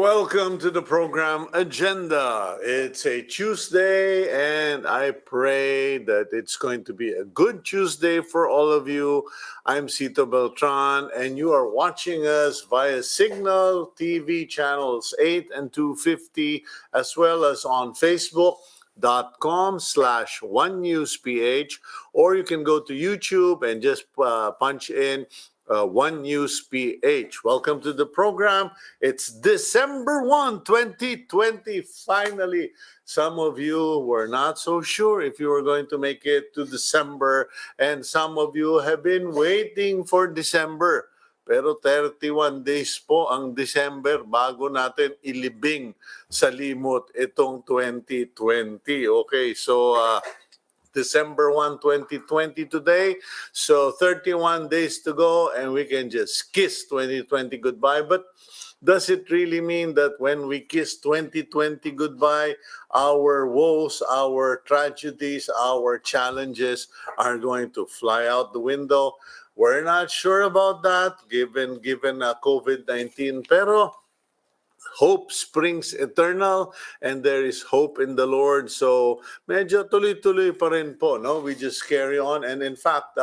Welcome to the program Agenda. It's a Tuesday, and I pray that it's going to be a good Tuesday for all of you. I'm Cito Beltran, and you are watching us via Signal TV channels 8 and 250, as well as on Facebook.com/One News PH, or you can go to YouTube and just punch in One News PH. Welcome to the program. It's December 1, 2020. Finally, some of you were not so sure if you were going to make it to December, and some of you have been waiting for December. Pero 31 days po ang December bago natin ilibing sa limot itong 2020. Okay, so December 1, 2020 today. So 31 days to go and we can just kiss 2020 goodbye. But does it really mean that when we kiss 2020 goodbye, our woes, our tragedies, our challenges are going to fly out the window? We're not sure about that given COVID-19. Pero hope springs eternal, and there is hope in the Lord. So medyo tuloy-tuloy pa rin po, no? We just carry on. And in fact,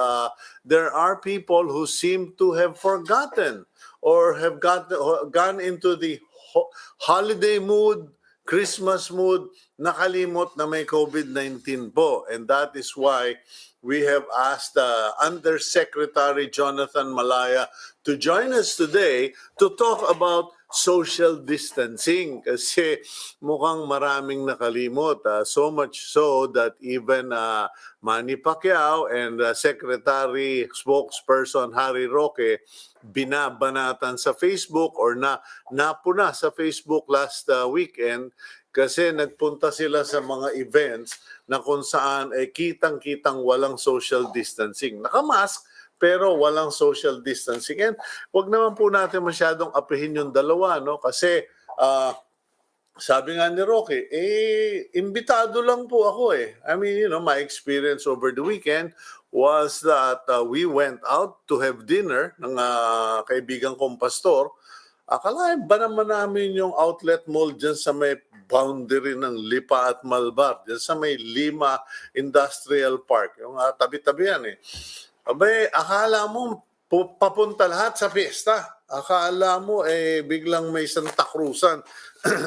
there are people who seem to have forgotten or have gone into the holiday mood, Christmas mood, nakalimot na may COVID-19 po. And that is why we have asked Undersecretary Jonathan Malaya to join us today to talk about social distancing kasi mukhang maraming nakalimot. So much so that even Manny Pacquiao and Secretary spokesperson Harry Roque binabanatan sa Facebook or napuna sa Facebook last weekend kasi nagpunta sila sa mga events na kung saan kitang-kitang walang social distancing. Nakamask, pero walang social distancing. And wag naman po natin masyadong apihin yung dalawa, no? Kasi sabi nga ni Roque, imbitado lang po ako eh. I mean, my experience over the weekend was that we went out to have dinner ng kaibigan kong pastor. Akalain ba naman namin yung outlet mall dyan sa may boundary ng Lipa at Malbar, dyan sa may Lima Industrial Park. Yung tabi-tabi yan eh. Abay, akala mo papunta lahat sa fiesta. Akala mo biglang may Santa Cruzan.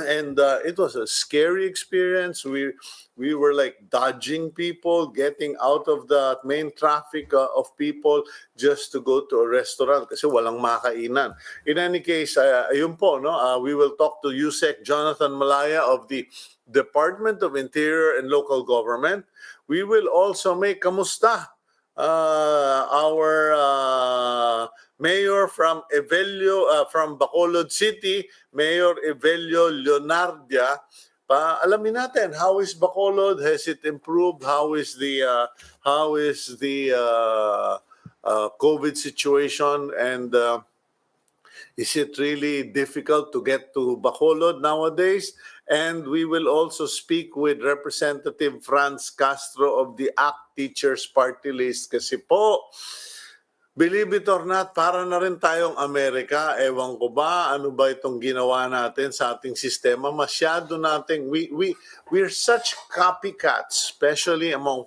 And it was a scary experience. We were like dodging people, getting out of the main traffic of people just to go to a restaurant kasi walang makainan. In any case, ayun po, no? We will talk to Usec Jonathan Malaya of the Department of Interior and Local Government. We will also make kamusta our mayor from Evelio, from Bacolod City, Mayor Evelio Leonardia. Alamin natin, how is Bacolod? Has it improved? How is the COVID situation? And is it really difficult to get to Bacolod nowadays? And we will also speak with Representative Franz Castro of the ACT Teachers Party List. Kasi po, believe it or not, para na rin tayong Amerika. Ewan ko ba, ano ba itong ginawa natin sa ating sistema? Masyado nating, we're such copycats, especially among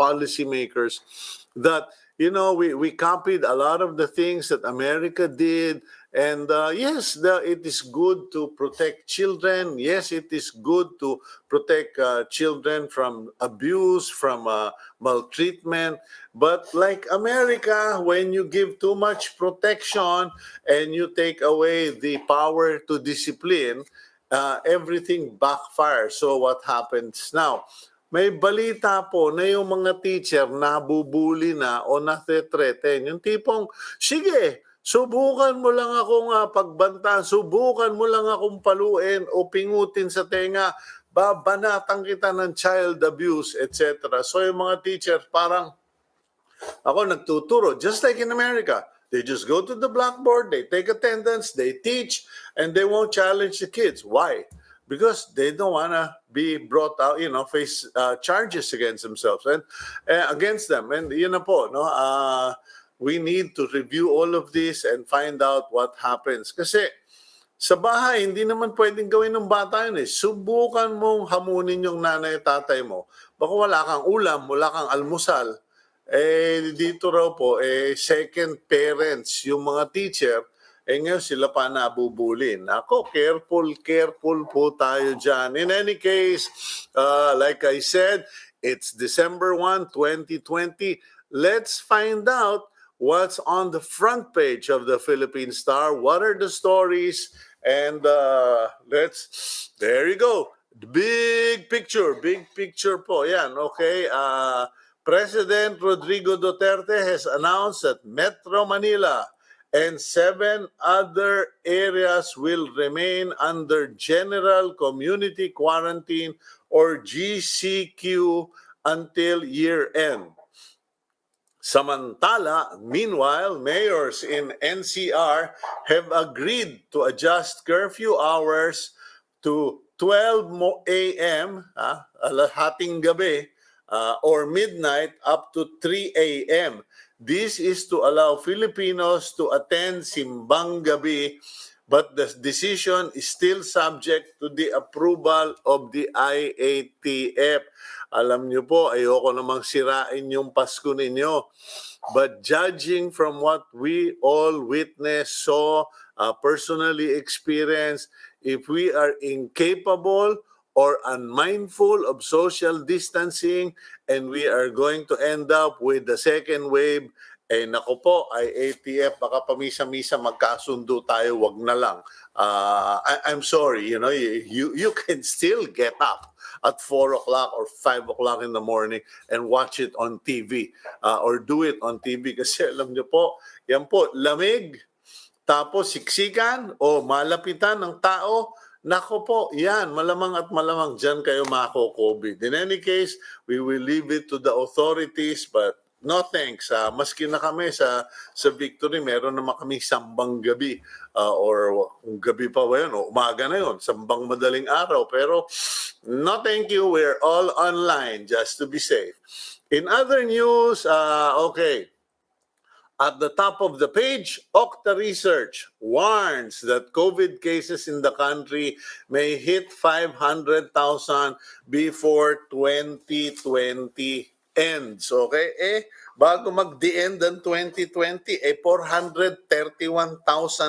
policymakers, that we copied a lot of the things that America did. And yes, it is good to protect children. Yes, it is good to protect children from abuse, from maltreatment. But like America, when you give too much protection and you take away the power to discipline, everything backfires. So what happens now? May balita po na yung mga teacher nabubuli na o natetreten. Yung tipong, sige, subukan mo lang akong pagbantaan, subukan mo lang akong paluin o pingutin sa tenga, babanatan kita ng child abuse, etc. So yung mga teacher parang, ako nagtuturo, just like in America. They just go to the blackboard, they take attendance, they teach, and they won't challenge the kids. Why? Because they don't want to be brought out, face charges against themselves and against them. And yun na po, no? We need to review all of this and find out what happens. Kasi Sa bahay, hindi naman pwedeng gawin ng bata yun eh. Subukan mong hamunin yung nanay at tatay mo. Baka wala kang ulam, wala kang almusal. Dito raw po, second parents, yung mga teacher, ngayon sila pa nabubulin. Ako, careful po tayo dyan. In any case, like I said, it's December 1, 2020. Let's find out what's on the front page of the Philippine Star. What are the stories? And there you go. Big picture po. Yan, okay. President Rodrigo Duterte has announced that Metro Manila and 7 other areas will remain under General Community Quarantine or GCQ until year end. Samantala, meanwhile, mayors in NCR have agreed to adjust curfew hours to 12 a.m., hating gabi, or midnight up to 3 a.m. This is to allow Filipinos to attend simbang gabi, but the decision is still subject to the approval of the IATF. Alam niyo po, ayoko namang sirain yung Pasko ninyo. But judging from what we all witnessed, saw, personally experienced, if we are incapable or unmindful of social distancing and we are going to end up with the second wave, nako po, IATF, baka pamisa-misa magkasundo tayo, wag na lang. I'm sorry, you can still get up at 4 o'clock or 5 o'clock in the morning and watch it on TV or do it on TV kasi alam niyo po, yan po, lamig, tapos siksikan o malapitan ng tao, nako po, yan, malamang at malamang dyan kayo mako-COVID. In any case, we will leave it to the authorities, but no thanks. Maski na kami sa Victory, meron naman kami sambang gabi or kung gabi pa ba yun, o umaga na yun, sambang madaling araw. Pero no thank you, we're all online just to be safe. In other news, okay, at the top of the page, Okta Research warns that COVID cases in the country may hit 500,000 before 2020 ends. Okay? Bago mag-the end ng 2020, 431,000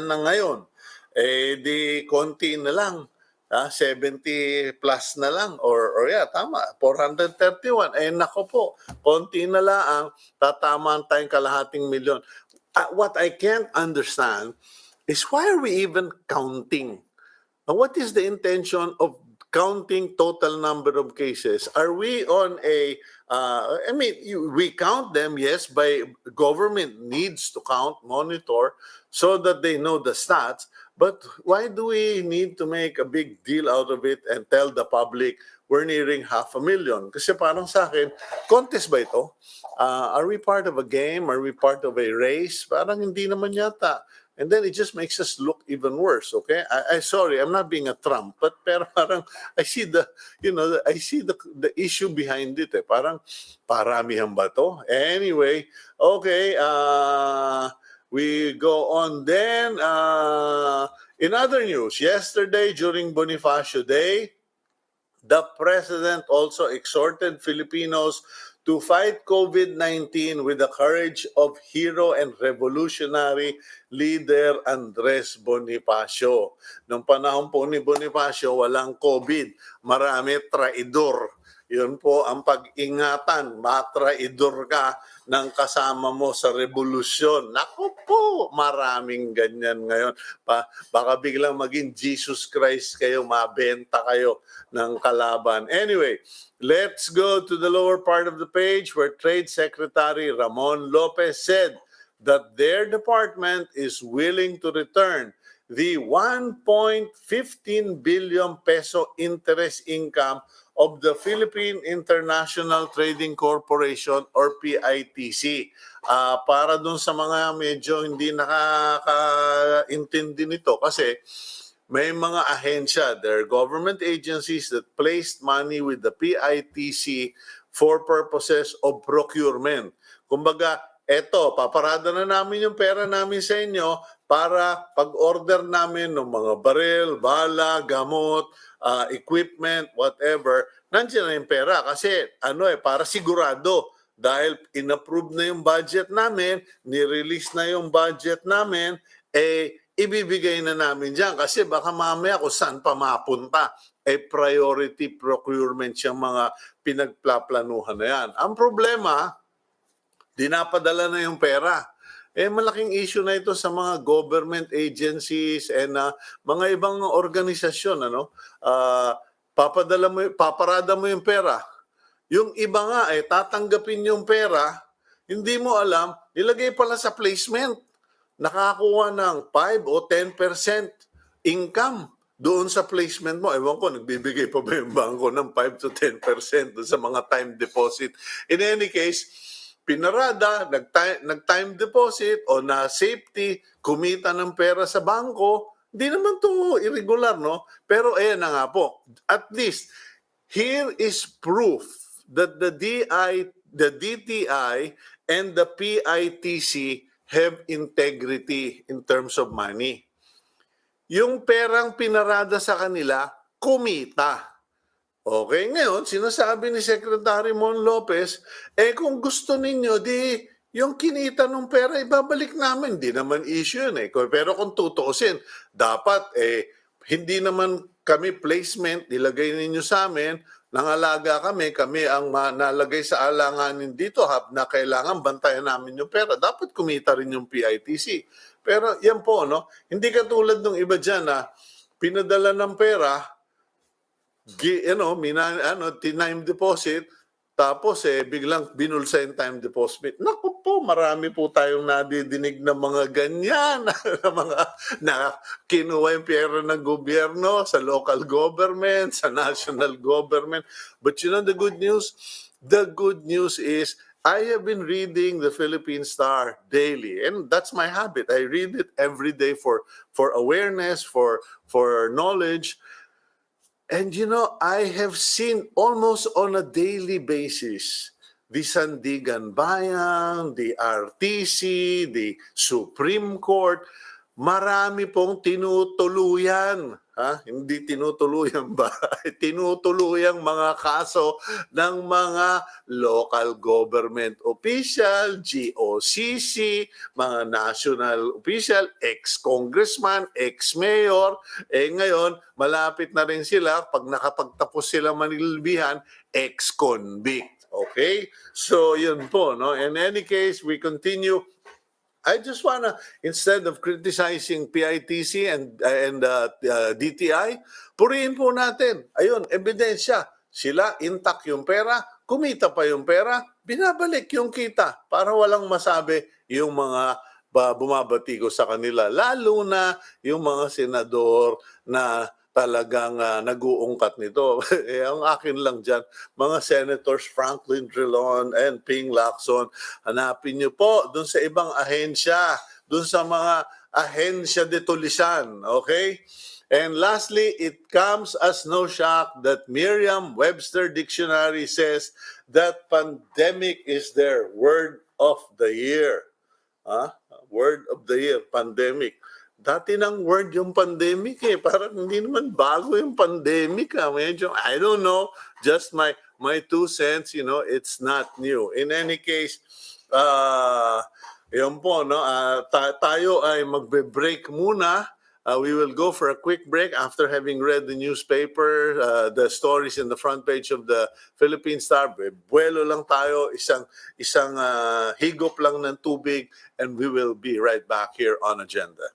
na ngayon. Di konti na lang. 70 plus na lang or tama, 431. Nako po, konti na lang, tatamaan tayong kalahating milyon. What I can't understand is why are we even counting? What is the intention of counting total number of cases? Are we on a, we count them, yes, by government needs to count, monitor, so that they know the stats. But why do we need to make a big deal out of it and tell the public we're nearing 500,000? Kasi parang sa akin, contest ba ito? Are we part of a game? Are we part of a race? Parang hindi naman yata. And then it just makes us look even worse, okay? I sorry, I'm not being a Trump, but pero parang I see the issue behind it. Parang paramihan ba to? Anyway, okay, we go on then. In other news, yesterday during Bonifacio Day, the president also exhorted Filipinos to fight COVID-19 with the courage of hero and revolutionary leader Andres Bonifacio. Noong panahon po ni Bonifacio, walang COVID, marami traidor. Yun po ang pag-ingatan, matraidor ka ng kasama mo sa revolusyon. Naku po, maraming ganyan ngayon. Baka biglang maging Jesus Christ kayo, mabenta kayo ng kalaban. Anyway, let's go to the lower part of the page where Trade Secretary Ramon Lopez said that their department is willing to return the 1.15 billion peso interest income of the Philippine International Trading Corporation or PITC. Para dun sa mga medyo hindi nakakaintindi nito kasi may mga ahensya, there are government agencies that placed money with the PITC for purposes of procurement. Kumbaga, eto, paparada na namin yung pera namin sa inyo para pag-order namin ng mga baril, bala, gamot, equipment, whatever, nandiyan na yung pera. Kasi para sigurado, dahil inapprove na yung budget namin, ni-release na yung budget namin, ibibigay na namin dyan. Kasi baka mamaya kung saan pa mapunta, priority procurement yung mga pinagplaplanuhan na yan. Ang problema, dinapadala na yung pera. Malaking issue na ito sa mga government agencies and mga ibang organisasyon. Paparada mo yung pera. Yung iba nga, tatanggapin yung pera, hindi mo alam, ilagay pala sa placement. Nakakuha ng 5 o 10% income doon sa placement mo. Ewan ko, nagbibigay pa ba yung bangko ng 5 to 10% doon sa mga time deposit. In any case, pinarada, nag-time deposit o na safety, kumita ng pera sa bangko, di naman to irregular, no? Pero ayan na nga po, at least, here is proof that the DTI and the PITC have integrity in terms of money. Yung perang pinarada sa kanila, kumita. Okay, ngayon, sinasabi ni Secretary Mon Lopez, kung gusto ninyo, yung kinita ng pera, ibabalik namin. Di naman issue yun. Pero kung tutuusin, dapat, hindi naman kami placement, nilagay ninyo sa amin, nangalaga kami ang nalagay sa alanganin dito, na kailangan bantayan namin yung pera. Dapat kumita rin yung PITC. Pero yan po, no? Hindi katulad ng iba dyan na pinadala ng pera, time deposit, tapos biglang binulsa yung time deposit. Naku po, marami po tayong nadidinig na mga ganyan, na kinuha yung pera ng gobyerno sa local government, sa national government. But you know the good news? The good news is, I have been reading the Philippine Star daily, and that's my habit. I read it every day for awareness, for knowledge. And I have seen almost on a daily basis the Sandigan Bayan, the RTC, the Supreme Court, marami pong tinutuluyan. Hindi tinutuluyan ba? Tinutuluyang mga kaso ng mga local government official, GOCC, mga national official, ex-congressman, ex-mayor. Ngayon, malapit na rin sila, pag nakapagtapos sila manilbihan, ex-convict. Okay? So, yun po. No? In any case, we continue. I just wanna, instead of criticizing PITC and DTI, purihin po natin. Ayun, ebidensya. Sila, intact yung pera, kumita pa yung pera, binabalik yung kita para walang masabi yung mga bumabati ko sa kanila. Lalo na yung mga senador na talagang nag-uungkat nito. Ang akin lang dyan, mga Senators Franklin Drilon and Ping Lacson, hanapin niyo po doon sa ibang ahensya, doon sa mga ahensya de tulisan, okay? And lastly, it comes as no shock that Merriam-Webster Dictionary says that pandemic is their word of the year. Word of the year, pandemic. Dati nang word yung pandemic parang hindi naman bago yung pandemic medyo, I don't know, just my 2 cents, it's not new. In any case, yun po, no, tayo ay magbe-break muna. We will go for a quick break after having read the newspaper, the stories in the front page of the Philippine Star. Buwelo lang tayo, isang higop lang ng tubig, and we will be right back here on Agenda.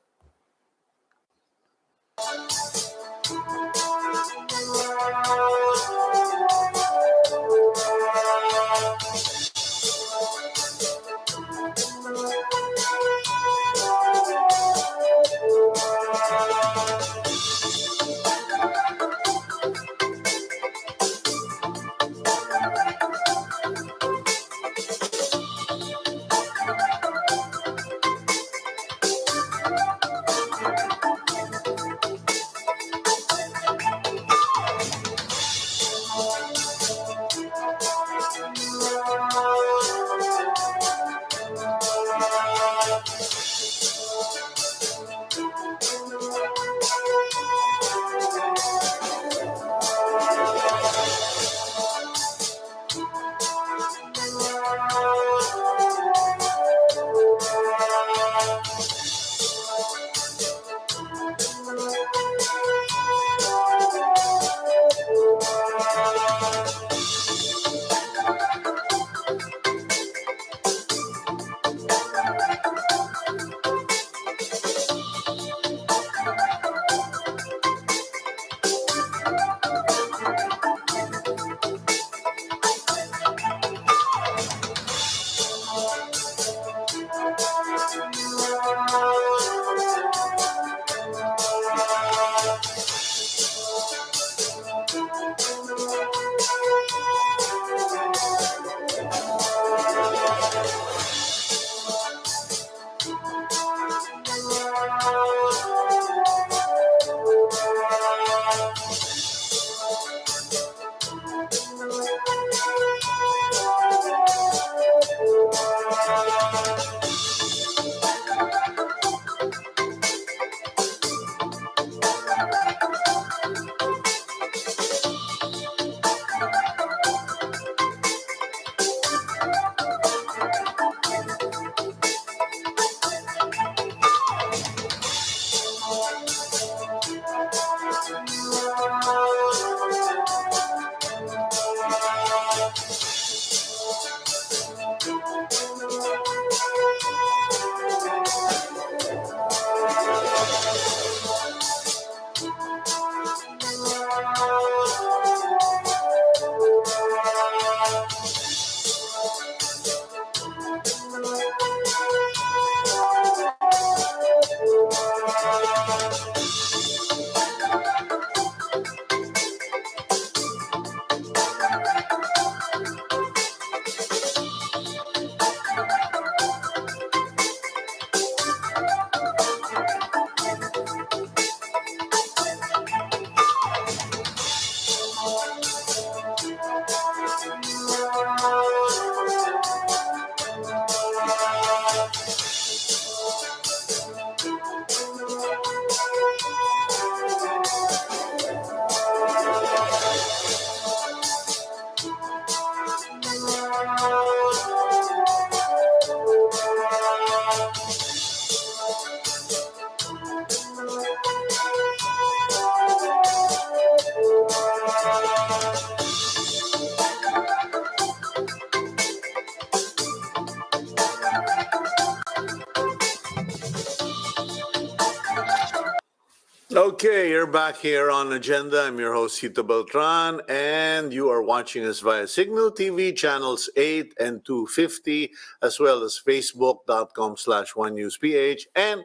Okay, you're back here on Agenda. I'm your host, Cito Beltran, and you are watching us via Signal TV channels 8 and 250, as well as facebook.com/OneNewsPH and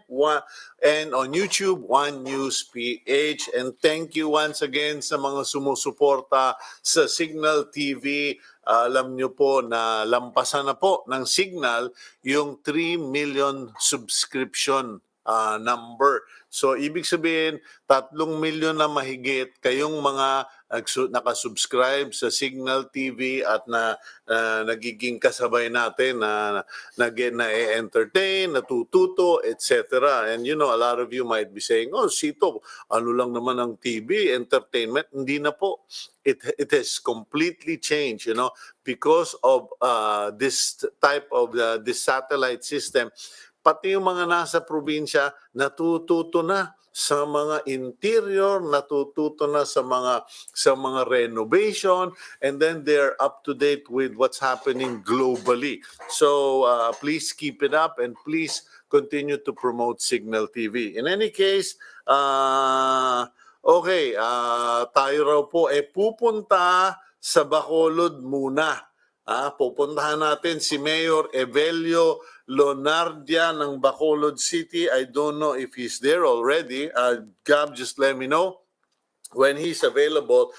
on YouTube, One News PH. And thank you once again sa mga sumusuporta sa Signal TV. Alam nyo po na lampasan na po ng Signal yung 3 million subscription number. So, ibig sabihin, 3 milyon na mahigit kayong mga nakasubscribe sa Signal TV at nagiging kasabay natin na-entertain, natututo, etc. And you know, a lot of you might be saying, oh, Sito, ano lang naman ang TV, entertainment. Hindi na po. It has completely changed, you know, because of this type of this satellite system. Pati yung mga nasa probinsya, natututo na sa mga interior, natututo na sa mga renovation, and then they're up to date with what's happening globally. So please keep it up and please continue to promote Signal TV. In any case, tayo raw po pupunta sa Bacolod muna. Pupuntahan natin si Mayor Evelio Leonardia ng Bacolod City. I don't know if he's there already. Gab, just let me know when he's available.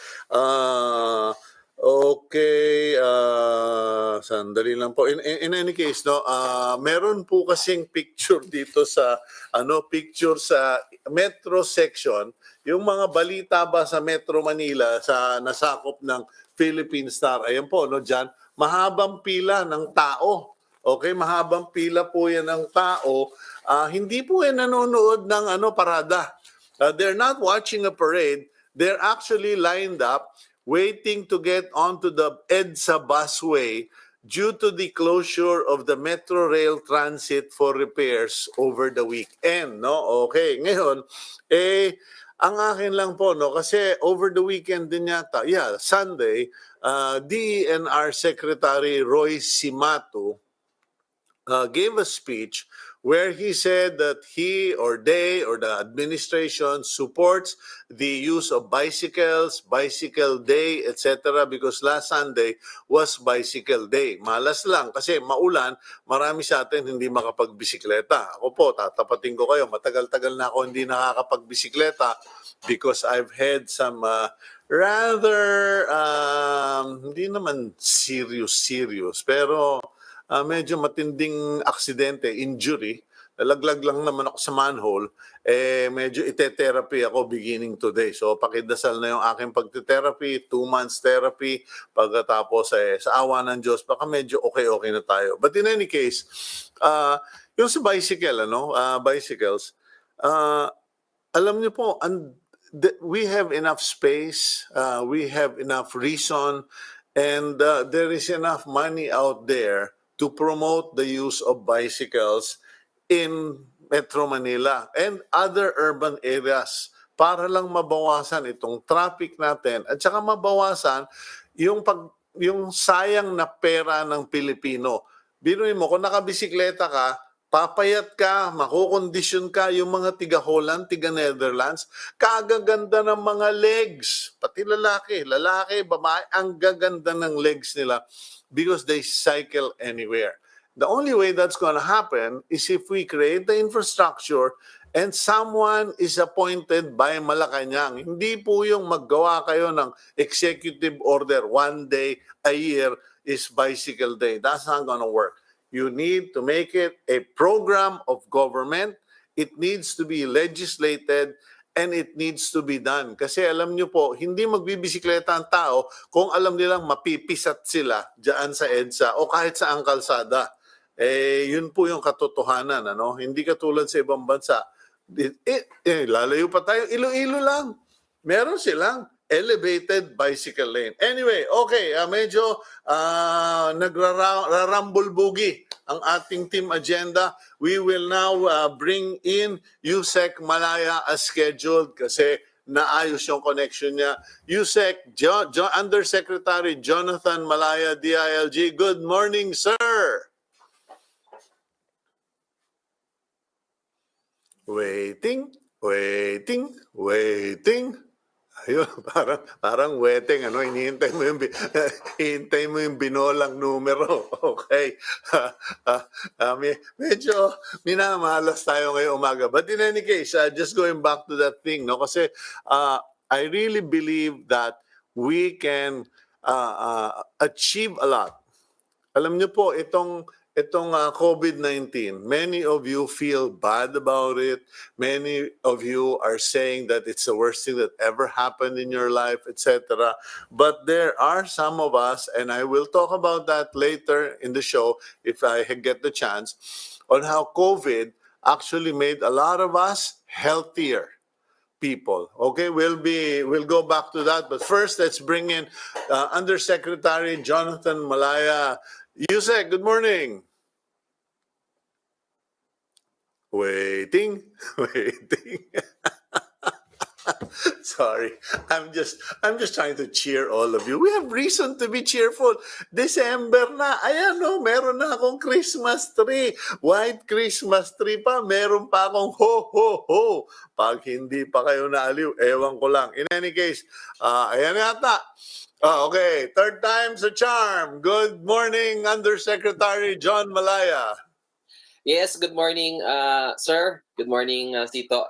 Sandali lang po. In any case, no, meron po kasing picture dito sa picture sa metro section, yung mga balita ba sa Metro Manila sa nasakop ng Philippine Star. Ayan po, no, diyan, mahabang pila ng tao. Okay, mahabang pila po 'yan ng tao. Hindi po 'yan nanonood ng parada. They're not watching a parade. They're actually lined up waiting to get onto the EDSA busway due to the closure of the Metro Rail Transit for repairs over the weekend, no? Okay, ngayon ang akin lang po, no, kasi over the weekend din yata, Sunday, DENR Secretary Roy Simato gave a speech where he said that he or they or the administration supports the use of bicycles, bicycle day, etc. because last Sunday was bicycle day. Malas lang kasi maulan, marami sa atin hindi makapagbisikleta. Ako po, tatapatin ko kayo, matagal-tagal na ako hindi nakakapagbisikleta because I've had some rather, hindi naman serious, pero medyo matinding aksidente, injury. Nalaglag lang naman ako sa manhole, medyo ite-therapy ako beginning today. So pakidasal na yung aking pagte-therapy, 2 months therapy, pagkatapos sa awa ng Diyos, baka medyo okay na tayo. But in any case, yung sa bicycle, bicycles, alam niyo po, we have enough space, we have enough reason, and there is enough money out there to promote the use of bicycles in Metro Manila and other urban areas para lang mabawasan itong traffic natin at saka mabawasan yung sayang na pera ng Pilipino. Biruin mo, kung nakabisikleta ka, papayat ka, makukondisyon ka, yung mga tiga Holland, tiga Netherlands, kagaganda ng mga legs. Pati lalaki, babae, ang gaganda ng legs nila because they cycle anywhere. The only way that's going to happen is if we create the infrastructure and someone is appointed by Malacanang. Hindi po yung maggawa kayo ng executive order, 1 day a year is bicycle day. That's not going to work. You need to make it a program of government. It needs to be legislated and it needs to be done. Kasi alam nyo po, hindi magbibisikleta ang tao kung alam nilang mapipisat sila dyan sa EDSA o kahit sa ang kalsada. Yun po yung katotohanan. Hindi katulad sa ibang bansa. Lalayo pa tayo, Iloilo lang. Meron silang elevated bicycle lane. Anyway, okay, medyo nagrarambol-bugi ang ating team agenda. We will now bring in Usec Malaya as scheduled kasi naayos yung connection niya. Usec, Undersecretary Jonathan Malaya, DILG. Good morning, sir. Waiting. Ayun, parang waiting, hinihintay mo hinihintay mo yung binolang numero. Okay. Medyo minamalas tayo ngayong umaga. But in any case, just going back to that thing, kasi I really believe that we can achieve a lot. Alam niyo po, itong COVID-19, many of you feel bad about it. Many of you are saying that it's the worst thing that ever happened in your life, etc. But there are some of us, and I will talk about that later in the show if I get the chance, on how COVID actually made a lot of us healthier people. Okay, we'll go back to that. But first, let's bring in Undersecretary Jonathan Malaya. Usec, good morning. Waiting. Sorry, I'm just trying to cheer all of you. We have reason to be cheerful. December na. Ayan, meron na akong Christmas tree. White Christmas tree pa. Meron pa akong ho, ho, ho. Pag hindi pa kayo naaliw, ewan ko lang. In any case, ayan yata. Okay, third time's a charm. Good morning, Undersecretary John Malaya. Yes, good morning, sir. Good morning, Cito.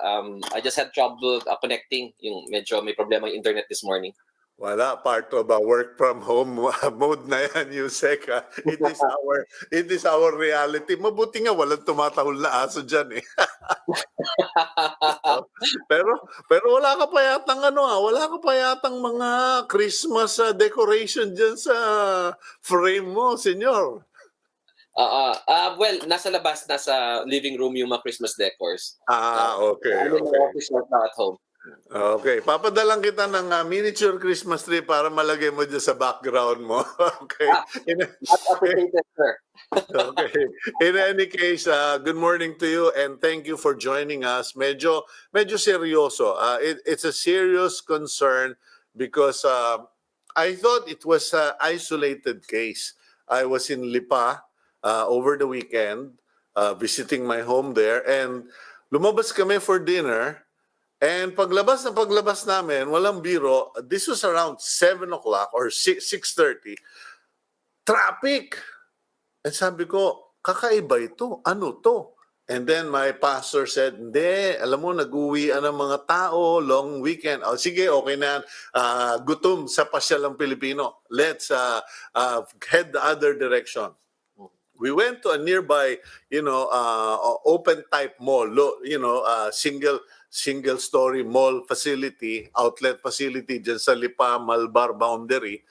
I just had trouble connecting. Medyo may problema yung internet this morning. Wala, part of a work from home mode na yan, Usec. It is our reality. Mabuti nga walang tumatahol na aso dyan eh. pero wala ka pa yatang wala ka pa yatang mga Christmas decoration dyan sa frame mo, senyor. Well, nasa labas, nasa living room yung mga Christmas decors. Okay. I'm in the office now at home. Okay, papadalang kita ng miniature Christmas tree para malagay mo dyan sa background mo. Okay. Not appreciated, sir. Okay. In any case, good morning to you and thank you for joining us. Medyo seryoso. It's a serious concern because I thought it was an isolated case. I was in Lipa over the weekend, visiting my home there, and lumabas kami for dinner. And paglabas namin, walang biro, this was around 7 o'clock or 6:30, traffic. And sabi ko, kakaiba ito. Ano to? And then my pastor said, hindi, alam mo, nag-uwian ng mga tao, long weekend. O sige, okay na yan. Gutom sa pasyal ng Pilipino. Let's head the other direction. We went to a nearby, open type mall, single story mall facility, outlet facility dyan sa Lipa Malbar boundary.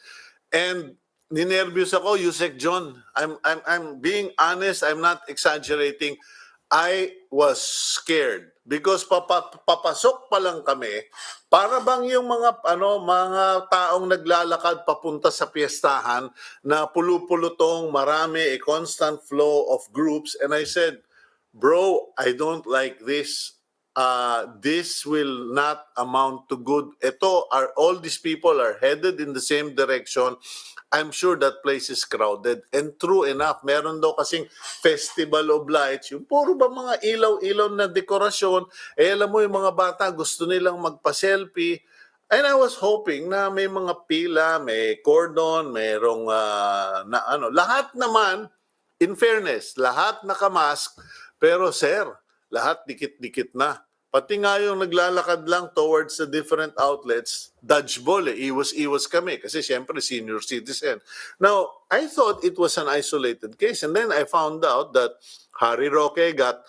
And ninervyos ako, Yusek John. I'm being honest, I'm not exaggerating. I was scared because papasok pa lang kami, para bang yung mga taong naglalakad papunta sa piyestahan na pulupulutong, marami, a constant flow of groups. And I said, bro, I don't like this. This will not amount to good. All these people are headed in the same direction. I'm sure that place is crowded. And true enough, meron daw kasing Festival of Lights, yung puro ba mga ilaw-ilaw na dekorasyon, alam mo yung mga bata gusto nilang magpa-selfie. And I was hoping na may mga pila, may cordon, mayroong lahat naman, in fairness, lahat nakamask, pero sir, lahat dikit-dikit na. Pati nga yung naglalakad lang towards the different outlets, dodgeball iwas kami kasi siyempre senior citizen. Now, I thought it was an isolated case, and then I found out that Harry Roque got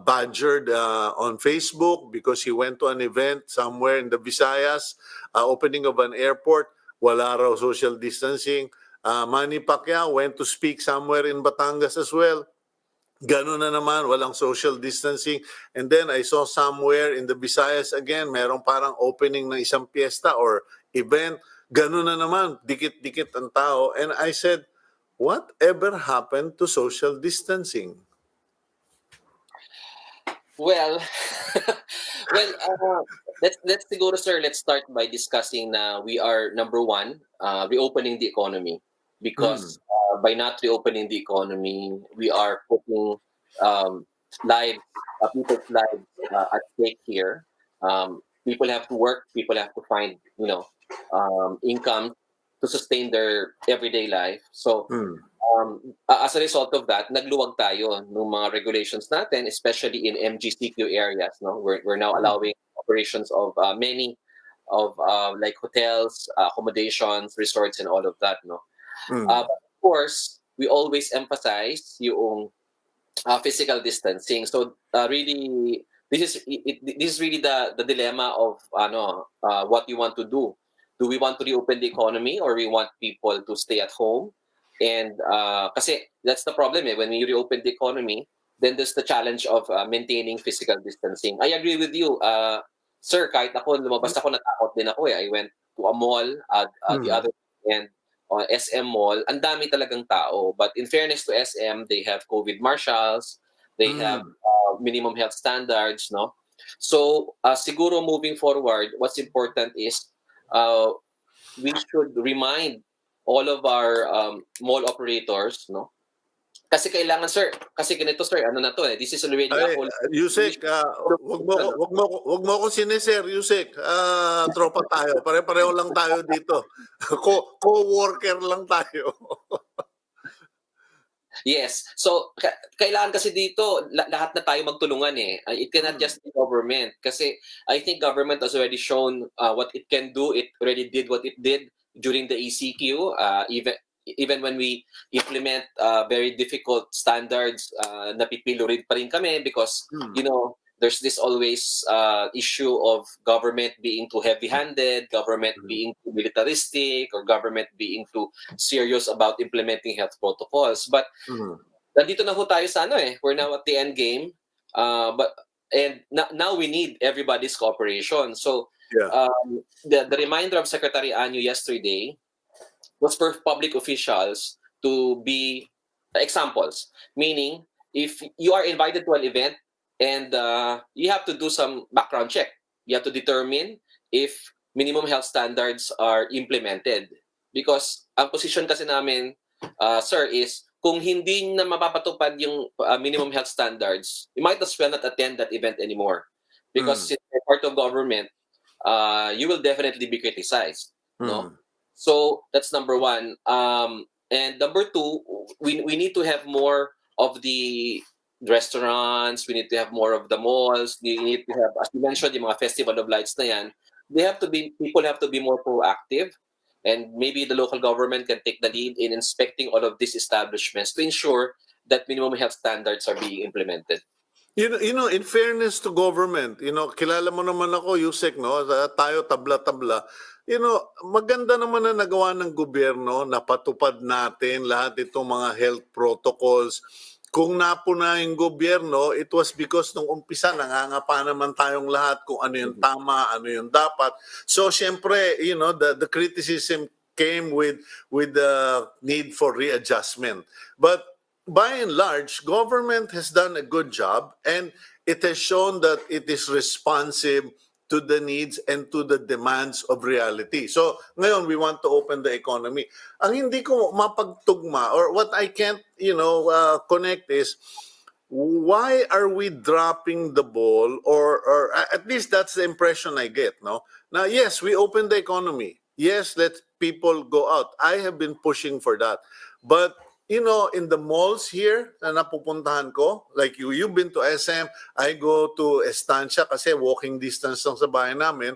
badgered on Facebook because he went to an event somewhere in the Visayas, opening of an airport, wala raw social distancing. Manny Pacquiao went to speak somewhere in Batangas as well. Ganun na naman, walang social distancing. And then I saw somewhere in the Visayas again, merong parang opening ng isang fiesta or event. Ganun na naman, dikit-dikit ang tao. And I said, whatever happened to social distancing? Well, let's siguro, sir, let's start by discussing na we are, number one, reopening the economy. Because by not reopening the economy, we are putting people's lives at stake here. People have to work. People have to find, income to sustain their everyday life. So, as a result of that, nagluwag tayo ng mga regulations natin, especially in MGCQ areas. No, we're now allowing operations of many of like hotels, accommodations, resorts, and all of that. No. But of course, we always emphasize yung physical distancing. So really, this is really the dilemma of what you want to do. Do we want to reopen the economy or we want people to stay at home? And kasi that's the problem. When we reopen the economy, then there's the challenge of maintaining physical distancing. I agree with you, sir. Kahit ako lumabas ako, natakot din ako. I went to a mall the other end. SM Mall, ang dami talagang tao. But in fairness to SM, they have COVID marshals, they have minimum health standards, no? So, siguro moving forward, what's important is we should remind all of our mall operators, no? Kasi kailangan, sir, kasi ganito, sir, this is already a whole... Yusek, wag mo ko siniser, Yusek. Tropa tayo. Pare-pareho lang tayo dito. Co-worker lang tayo. Yes. So, kailangan kasi dito, lahat na tayo magtulungan eh. It cannot just be government. Kasi I think government has already shown what it can do. It already did what it did during the ECQ. Even when we implement very difficult standards, napipilo rin pa rin kami because, there's this always issue of government being too heavy-handed, government being too militaristic, or government being too serious about implementing health protocols. But nandito na ho tayo sa we're now at the end game. And now we need everybody's cooperation. So the reminder of Secretary Anyo yesterday was for public officials to be examples. Meaning, if you are invited to an event and you have to do some background check, you have to determine if minimum health standards are implemented. Because ang position kasi namin, sir, is kung hindi na mapapatupad yung minimum health standards, you might as well not attend that event anymore. Because since you're part of government, you will definitely be criticized. No? So that's number one. And number two, we need to have more of the restaurants, we need to have more of the malls, we need to have, as you mentioned, yung mga festival of lights na yan, people have to be more proactive, and maybe the local government can take the lead in inspecting all of these establishments to ensure that minimum health standards are being implemented. In fairness to government, kilala mo naman ako, Usec, no? Tayo tabla-tabla. Maganda naman na nagawa ng gobyerno na patupad natin lahat itong mga health protocols. Kung napuna yung gobyerno, it was because nung umpisa nangangapa naman tayong lahat kung ano yung tama, ano yung dapat. So syempre, the criticism came with the need for readjustment. But by and large, government has done a good job, and it has shown that it is responsive to the needs and to the demands of reality. So ngayon, we want to open the economy. Ang hindi ko mapagtugma, or what I can't, connect is, why are we dropping the ball, or at least that's the impression I get, no? Now, yes, we open the economy. Yes, let people go out. I have been pushing for that. But in the malls here na napupuntahan ko, like you've been to SM, I go to Estancia kasi walking distance lang sa bahay namin,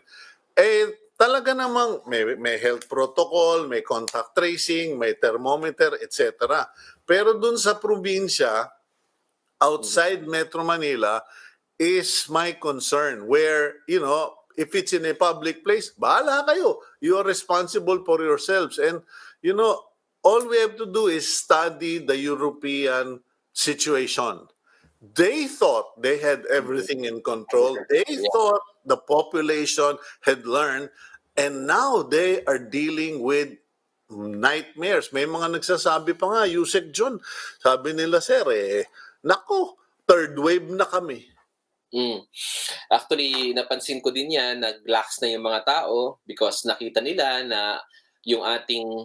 talaga namang may health protocol, may contact tracing, may thermometer, etc. Pero dun sa probinsya, outside Metro Manila, is my concern, where, if it's in a public place, bahala kayo. You are responsible for yourselves. And, all we have to do is study the European situation. They thought they had everything in control. They thought the population had learned, and now they are dealing with nightmares. May mga nagsasabi pa nga, Usec John, sabi nila, sir, nako, third wave na kami. Actually, napansin ko din yan, nag-lax na yung mga tao because nakita nila na yung ating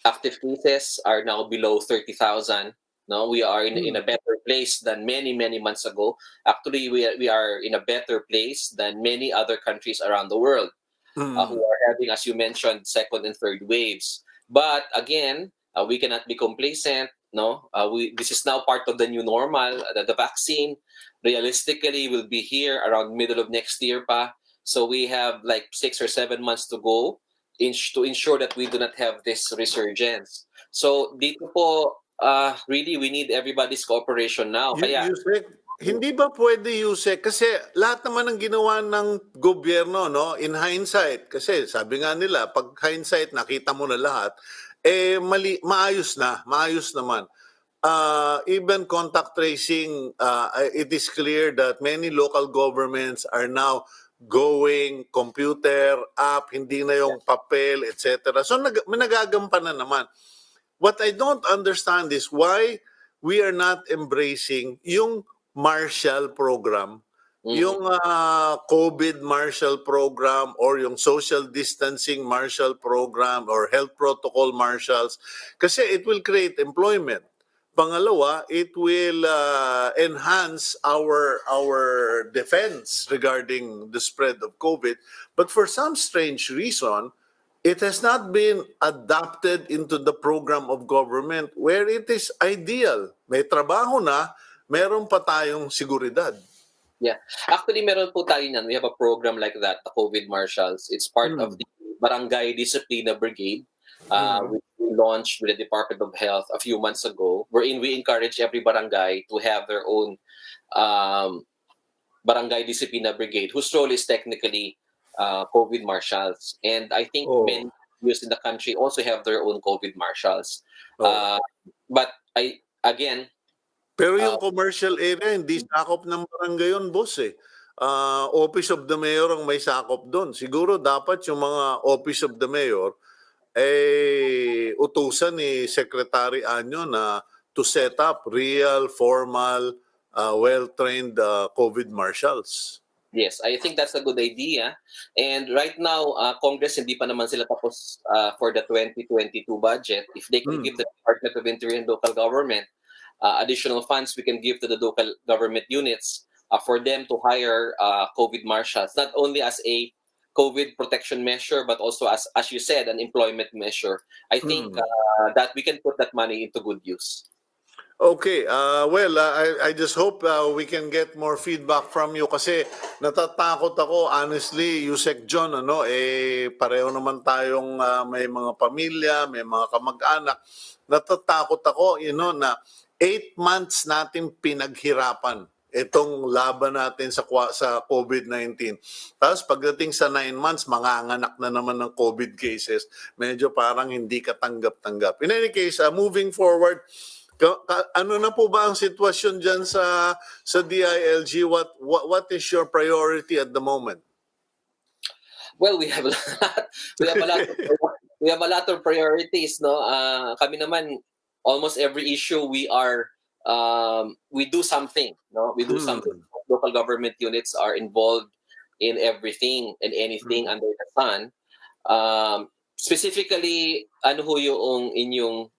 active cases are now below 30,000. No, we are in a better place than many months ago. Actually, we are in a better place than many other countries around the world who are having, as you mentioned, second and third waves. But again, we cannot be complacent. No, this is now part of the new normal. The vaccine realistically will be here around middle of next year pa. So we have like 6 or 7 months to go to ensure that we do not have this resurgence. So dito po, really, we need everybody's cooperation now. Kaya, Usec, hindi ba pwede, Usec, kasi lahat naman ng ginawa ng gobyerno, no, in hindsight, kasi sabi nga nila, pag hindsight, nakita mo na lahat, maayos naman. Even contact tracing, it is clear that many local governments are now going computer, app, hindi na yung papel, etc. So nagagampanan naman. What I don't understand is why we are not embracing yung Marshall program, yung COVID Marshall program, or yung social distancing Marshall program, or health protocol Marshalls, kasi it will create employment. Pangalawa, it will enhance our defense regarding the spread of COVID. But for some strange reason, it has not been adopted into the program of government where it is ideal. May trabaho na, meron pa tayong seguridad. Yeah. Actually, meron po tayo niyan. We have a program like that, the COVID Marshals. It's part of the Barangay Disciplina Brigade, which we launched with the Department of Health a few months ago, wherein we encourage every barangay to have their own Barangay Disciplina Brigade, whose role is technically COVID Marshals. And I think many youths in the country also have their own COVID Marshals. But pero yung commercial area, hindi sakop ng barangay yun, boss eh. Office of the Mayor ang may sakop doon. Siguro dapat yung mga Office of the Mayor, utusan ni Secretary Anyo na to set up real, formal, well-trained COVID marshals. Yes, I think that's a good idea. And right now, Congress, hindi pa naman sila tapos for the 2022 budget. If they can give the Department of Interior and Local Government additional funds, we can give to the local government units for them to hire COVID marshals, not only as a COVID protection measure, but also as you said, an employment measure. I think that we can put that money into good use. Okay, well, I just hope we can get more feedback from you kasi natatakot ako, honestly, Yusek John, ano, pareho naman tayong may mga pamilya, may mga kamag-anak. Natatakot ako, na 8 months natin pinaghirapan itong laban natin sa COVID-19. Tapos pagdating sa 9 months, manganganak na naman ng COVID cases. Medyo parang hindi katanggap-tanggap. In any case, moving forward, ano na po ba ang sitwasyon diyan sa DILG? What is your priority at the moment? Well, we have a lot, we have a lot of, we have a lot of priorities, no? Kami naman, almost every issue we do something, no? We do something. Local government units are involved in everything and anything under the sun. Specifically, ano ho yung inyong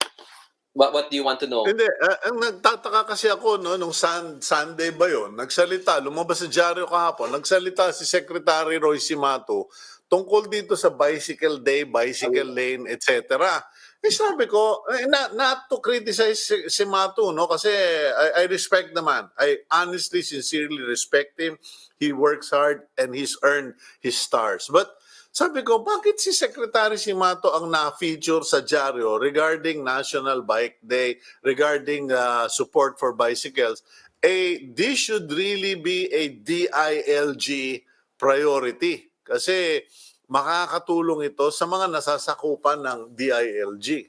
what do you want to know? Hindi, ang nagtataka kasi ako, no, nung Sunday ba yun, lumabas sa dyaryo kahapon, nagsalita si Secretary Roy Simato tungkol dito sa bicycle day, bicycle lane, etc. Sabi ko, not to criticize si Mato, no, kasi I respect the man. I honestly, sincerely respect him. He works hard and he's earned his stars. But sabi ko, bakit si Secretary Simato ang na-feature sa dyaryo regarding National Bike Day, regarding support for bicycles? This should really be a DILG priority kasi makakatulong ito sa mga nasasakupan ng DILG.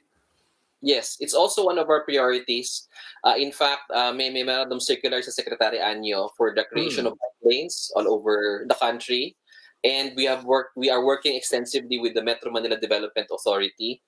Yes, it's also one of our priorities. In fact, may memorandum circular sa Secretary Anyo for the creation of bike lanes all over the country. And we are working extensively with the Metro Manila Development Authority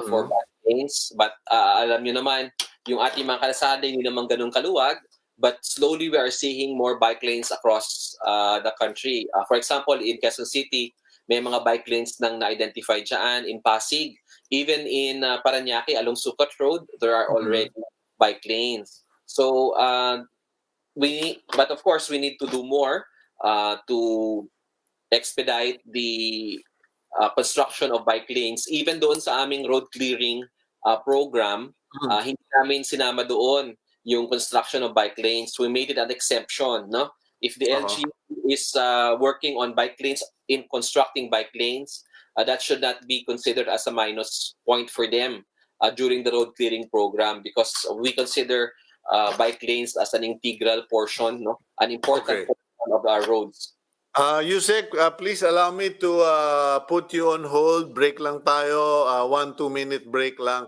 for bike lanes. But alam nyo naman, yung ating mga kalsada hindi naman ganun kaluwag. But slowly we are seeing more bike lanes across the country. For example, in Quezon City, may mga bike lanes nang na-identify dyan. In Pasig, even in Parañaque, along Sucat Road, there are already bike lanes. So, but of course, we need to do more to expedite the construction of bike lanes. Even doon sa aming road clearing program, hindi namin sinama doon yung construction of bike lanes. We made it an exception, no? If the LG is working on bike lanes, in constructing bike lanes, that should not be considered as a minus point for them during the road clearing program, because we consider bike lanes as an integral portion, no? An important portion of our roads. Yusek, please allow me to put you on hold. Break lang tayo, 1-2 minute break lang.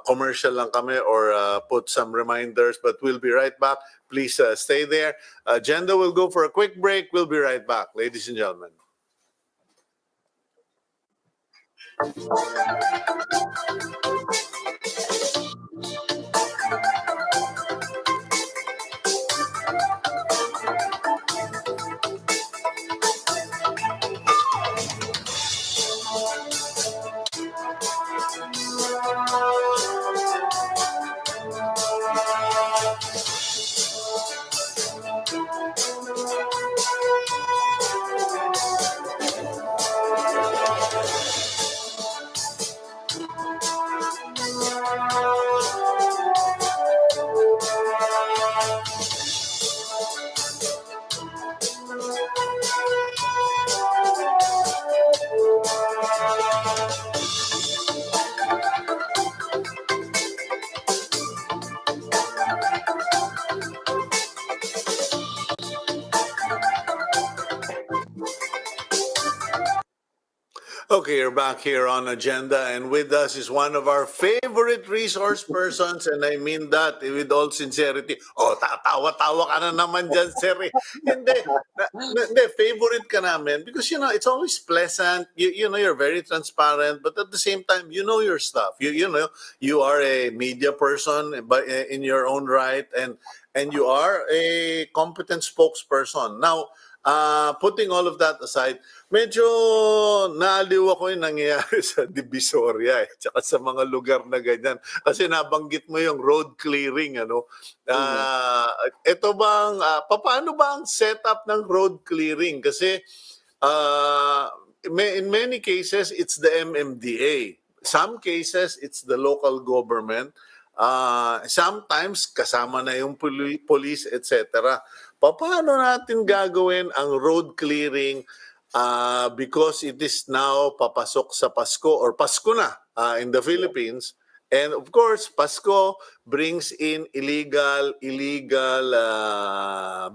Commercial lang kami or put some reminders, but we'll be right back. Please stay there. Agenda will go for a quick break. We'll be right back, ladies and gentlemen. Okay, you're back here on Agenda, and with us is one of our favorite resource persons, and I mean that with all sincerity. Oh, tatawa-tawa ka na naman dyan, sir. Hindi, favorite ka namin because, it's always pleasant. You're very transparent, but at the same time, you know your stuff. You are a media person in your own right, and you are a competent spokesperson. Now, putting all of that aside, medyo naaliw ako yung nangyayari sa Divisoria tsaka sa mga lugar na ganyan. Kasi nabanggit mo yung road clearing, ano? Ito bang, paano ba ang setup ng road clearing? Kasi in many cases, it's the MMDA. Some cases, it's the local government. Sometimes kasama na yung police, etc. Paano natin gagawin ang road clearing because it is now papasok sa Pasko or Pasko na in the Philippines. And of course, Pasko brings in illegal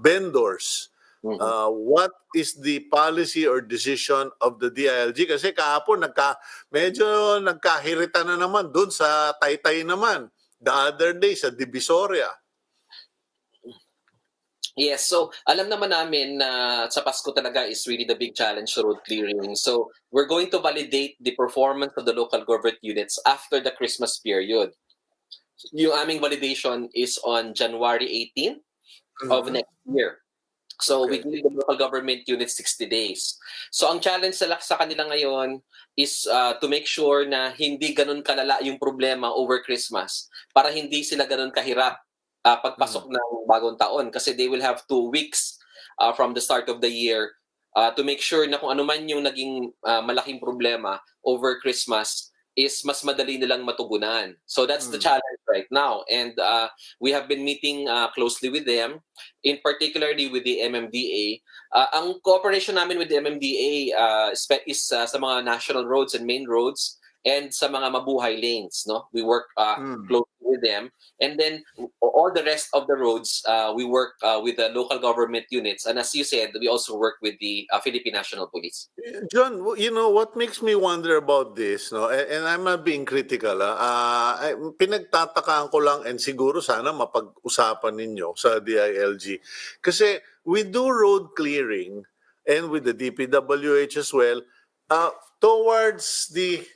vendors. What is the policy or decision of the DILG? Kasi kahapon medyo nagkahirita na naman doon sa Taytay naman. The other day sa Divisoria. Yes, so alam naman namin na sa Pasko talaga is really the big challenge sa road clearing. So we're going to validate the performance of the local government units after the Christmas period. Yung aming validation is on January 18 of next year. So we give the local government units 60 days. So ang challenge sa kanila ngayon is to make sure na hindi ganun kalala yung problema over Christmas para hindi sila ganun kahirap pagpasok ng bagong taon kasi they will have 2 weeks from the start of the year to make sure na kung ano man yung naging malaking problema over Christmas is mas madali nilang matugunan. So that's the challenge right now. And we have been meeting closely with them, in particularly with the MMDA. Ang cooperation namin with the MMDA is sa mga national roads and main roads and sa mga mabuhay lanes. No, we work closely with them. And then all the rest of the roads, we work with the local government units. And as you said, we also work with the Philippine National Police. John, you know, what makes me wonder about this, no? And I'm not being critical, pinagtatakaan ko lang and siguro sana mapag-usapan ninyo sa DILG. Kasi we do road clearing and with the DPWH as well,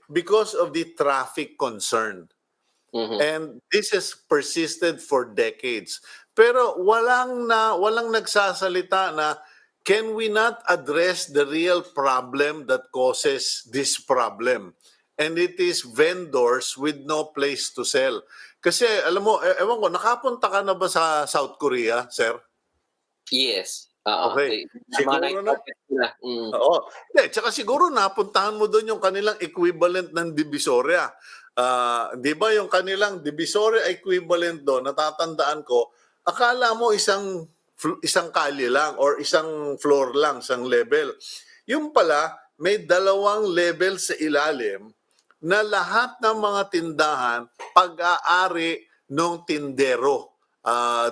because of the traffic concern. And this has persisted for decades. Pero walang nagsasalita na can we not address the real problem that causes this problem? And it is vendors with no place to sell. Kasi alam mo, ewan ko, nakapunta ka na ba sa South Korea, sir? Yes. Okay. Siguro na. Oo. Tsaka siguro napuntahan mo doon yung kanilang equivalent ng Divisoria. Di ba yung kanilang Divisoria equivalent doon, natatandaan ko, akala mo isang kalye lang or isang floor lang, isang level. Yung pala, may 2 level sa ilalim na lahat ng mga tindahan pag-aari ng tindero.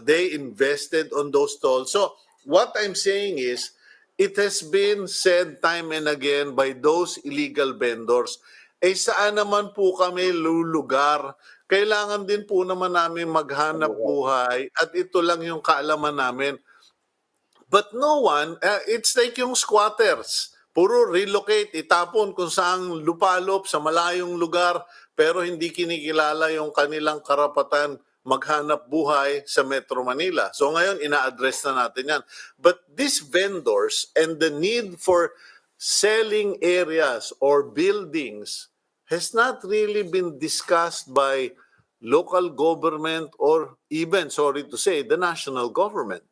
They invested on those stalls. So, what I'm saying is, it has been said time and again by those illegal vendors, saan naman po kami lulugar? Kailangan din po naman namin maghanap buhay at ito lang yung kaalaman namin. But no one, it's like yung squatters. Puro relocate, itapon kung saang lupalop sa malayong lugar pero hindi kinikilala yung kanilang karapatan maghanap buhay sa Metro Manila. So ngayon, ina-address na natin yan. But these vendors and the need for selling areas or buildings has not really been discussed by local government or even, sorry to say, the national government.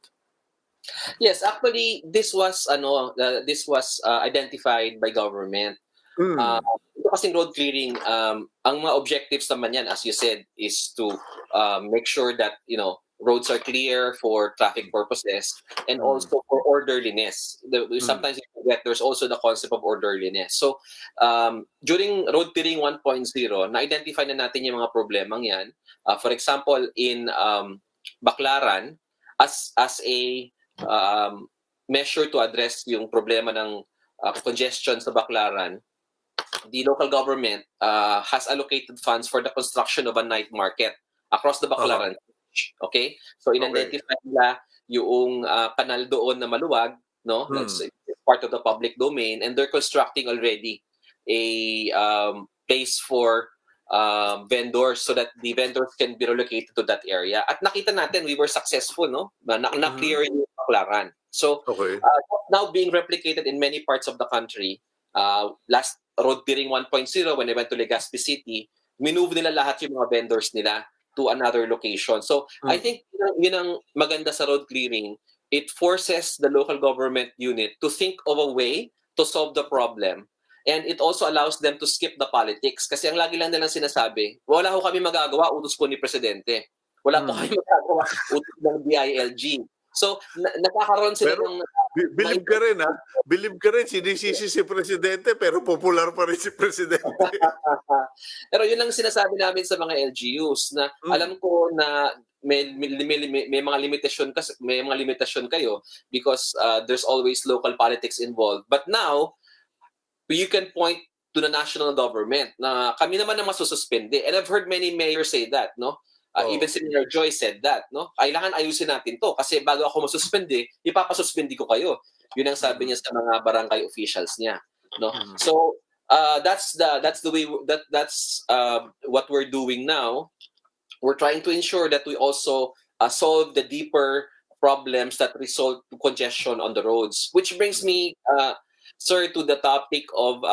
Yes, actually, this was identified by government. Ito kasing road clearing, ang mga objectives naman yan, as you said, is to make sure that roads are clear for traffic purposes and also for orderliness. Sometimes you forget there's also the concept of orderliness. So during road clearing 1.0, na-identify na natin yung mga problemang yan. For example, in Baclaran, as a measure to address yung problema ng congestion sa Baclaran, the local government has allocated funds for the construction of a night market across the Baclaran. Okay? So in-identify nila yung kanal doon na maluwag, no? That's part of the public domain, and they're constructing already a place for vendors so that the vendors can be relocated to that area. At nakita natin, we were successful, no? Na-clear yung Baclaran. So now being replicated in many parts of the country. Last road clearing 1.0, when they went to Legazpi City, minove nila lahat yung mga vendors nila to another location. So I think yun ang maganda sa road clearing. It forces the local government unit to think of a way to solve the problem And it also allows them to skip the politics. Kasi ang lagi lang nilang sinasabi, wala ho kami magagawa, utos po ni Presidente. Wala po kami magagawa, utos ng DILG. So, nakakaroon sila Pero ng... bilib ka rin, ha? Bilib ka rin, sinisisi si Presidente, pero popular pa rin si Presidente. Pero yun ang sinasabi namin sa mga LGUs na alam ko na may mga limitasyon kayo because there's always local politics involved. But now, you can point to the national government na kami naman ang masususpende. And I've heard many mayors say that, no? Even Senator Joy said that, no? Kailangan ayusin natin to kasi bago ako masuspende, ipapasuspende ko kayo. Yun ang sabi niya sa mga barangay officials niya, no? So, that's the way that's what we're doing now. We're trying to ensure that we also solve the deeper problems that result to congestion on the roads. Which brings me, sir, to the topic of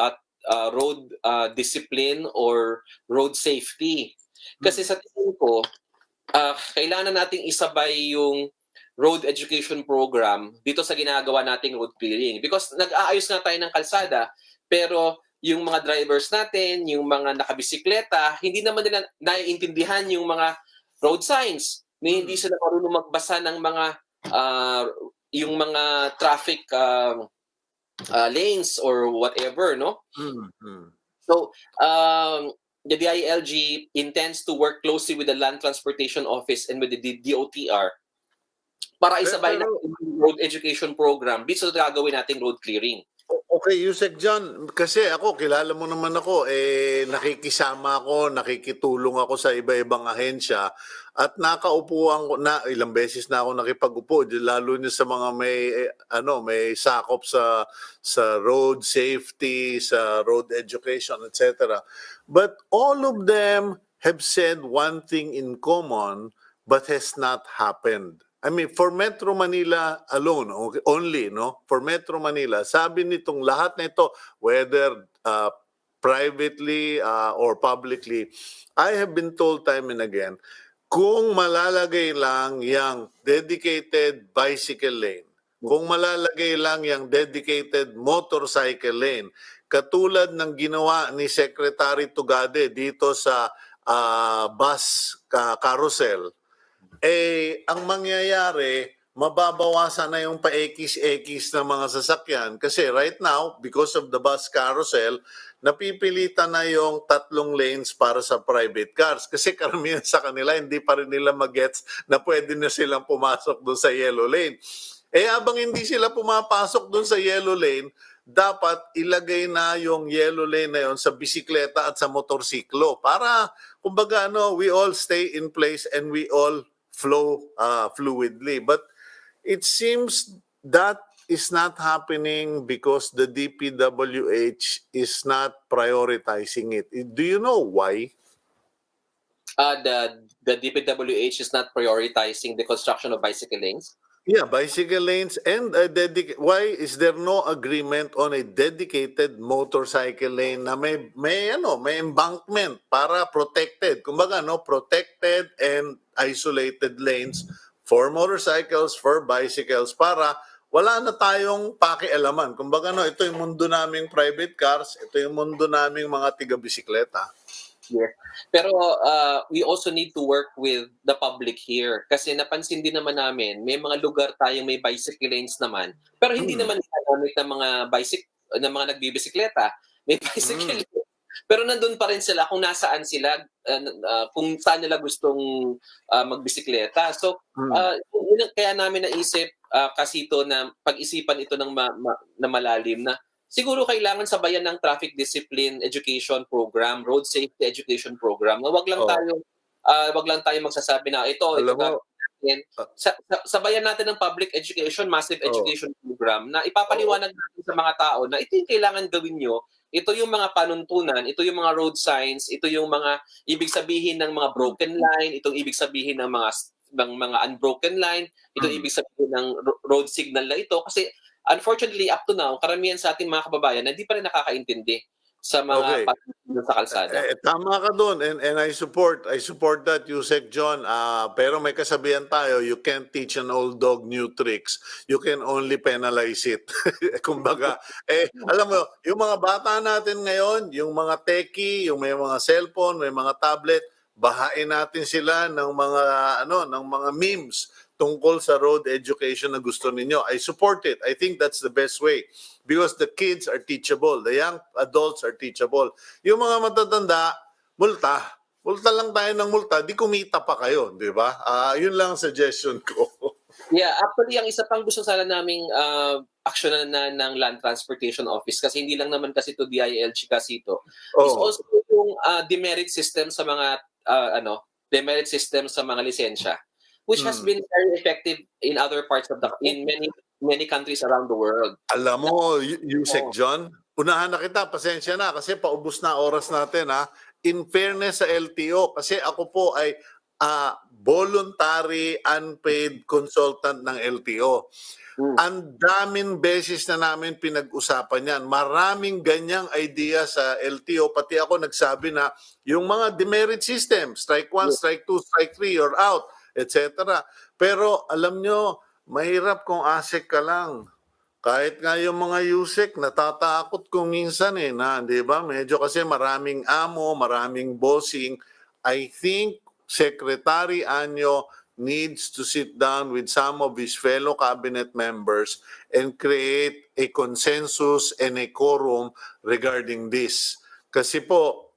road discipline or road safety. Kasi sa tingin ko, kailangan nating isabay yung road education program dito sa ginagawa nating road clearing. Because nag-aayos nga tayo ng kalsada, pero yung mga drivers natin, yung mga nakabisikleta, hindi naman nila naiintindihan yung mga road signs. Hindi sila marunong magbasa ng mga yung mga traffic lanes or whatever, no? So, the DILG intends to work closely with the Land Transportation Office and with the DOTR para isabay natin yung road education program dito sa gagawin nating road clearing. Okay, Usec John, kasi ako, kilala mo naman ako, nakikisama ako, nakikitulong ako sa iba-ibang ahensya at nakaupuan ko na ilang beses na ako nakipag-upo, lalo na sa mga may sakop sa road safety, sa road education, etc. But all of them have said one thing in common but has not happened. I mean, for Metro Manila alone, only, no? For Metro Manila, sabi nitong lahat na ito, whether privately or publicly, I have been told time and again, kung malalagay lang yung dedicated bicycle lane, kung malalagay lang yung dedicated motorcycle lane, katulad ng ginawa ni Secretary Tugade dito sa bus carousel, ang mangyayari, mababawasan na yung paekis-ekis ng mga sasakyan. Kasi right now, because of the bus carousel, napipilitan na yung 3 lanes para sa private cars. Kasi karamihan sa kanila, hindi pa rin nila magets na pwede na silang pumasok doon sa yellow lane. Habang hindi sila pumapasok doon sa yellow lane, dapat ilagay na yung yellow lane na yon sa bisikleta at sa motorsiklo para, kumbaga, we all stay in place and we all flow fluidly. But it seems that is not happening because the DPWH is not prioritizing it. Do you know why? The DPWH is not prioritizing the construction of bicycle lanes? Yeah, bicycle lanes and why is there no agreement on a dedicated motorcycle lane na may embankment para protected. Kumbaga protected and isolated lanes for motorcycles, for bicycles para wala na tayong pakialaman. Kumbaga ito yung mundo naming private cars, ito yung mundo naming mga tiga-bisikleta. Yes. Pero we also need to work with the public here kasi napansin din naman namin may mga lugar tayong may bicycle lanes naman pero hindi naman ginagamit ng mga nagbibisikleta. May bicycle lane. Pero nandun pa rin sila kung nasaan sila, kung saan nila gustong magbisikleta. So kaya namin naisip Kasito na pag-isipan ito ng na malalim na siguro kailangan sabayan ng traffic discipline education program, road safety education program. Na wag lang tayo magsasabi na ito sabayan natin ng public education, massive education program na ipapaliwanag natin sa mga tao na ito yung kailangan gawin nyo. Ito yung mga panuntunan, ito yung mga road signs, ito yung mga ibig sabihin ng mga broken line, itong ibig sabihin ng mga unbroken line, ito ibig sabihin ng road signal na ito kasi unfortunately, up to now, karamihan sa ating mga kababayan na hindi pa rin nakakaintindi sa mga Okay. paligid sa kalsada. Tama ka doon, and I support that, Yusek John. Pero may kasabihan tayo, you can't teach an old dog new tricks. You can only penalize it. Kumbaga, alam mo, yung mga bata natin ngayon, yung mga techie, yung may mga cellphone, may mga tablet, bahain natin sila ng mga ng mga memes tungkol sa road education na gusto ninyo. I support it. I think that's the best way because the kids are teachable, the young adults are teachable. Yung mga matatanda, multa. Multa lang tayo ng multa, di kumita pa kayo, di ba? Yun lang ang suggestion ko. Yeah, actually ang isa pang gusto sana naming aksyonan na ng Land Transportation Office kasi hindi lang naman kasi to DILG Cito is Oh. also yung demerit system sa mga demerit system sa mga lisensya, which has been very effective in other parts of in many countries around the world. Alam mo, Yusek John, unahan na kita, pasensya na kasi paubos na oras natin ha. In fairness sa LTO, kasi ako po ay voluntary unpaid consultant ng LTO. Ang daming beses na namin pinag-usapan yan. Maraming ganyang idea sa LTO. Pati ako nagsabi na yung mga demerit system, strike 1, strike 2, strike 3, you're out, etc. Pero alam nyo, mahirap kung ASEC ka lang. Kahit nga yung mga USEC, natatakot kung minsan na, di ba? Medyo kasi maraming amo, maraming bossing. I think Secretary Anyo needs to sit down with some of his fellow cabinet members and create a consensus and a quorum regarding this. Kasi po,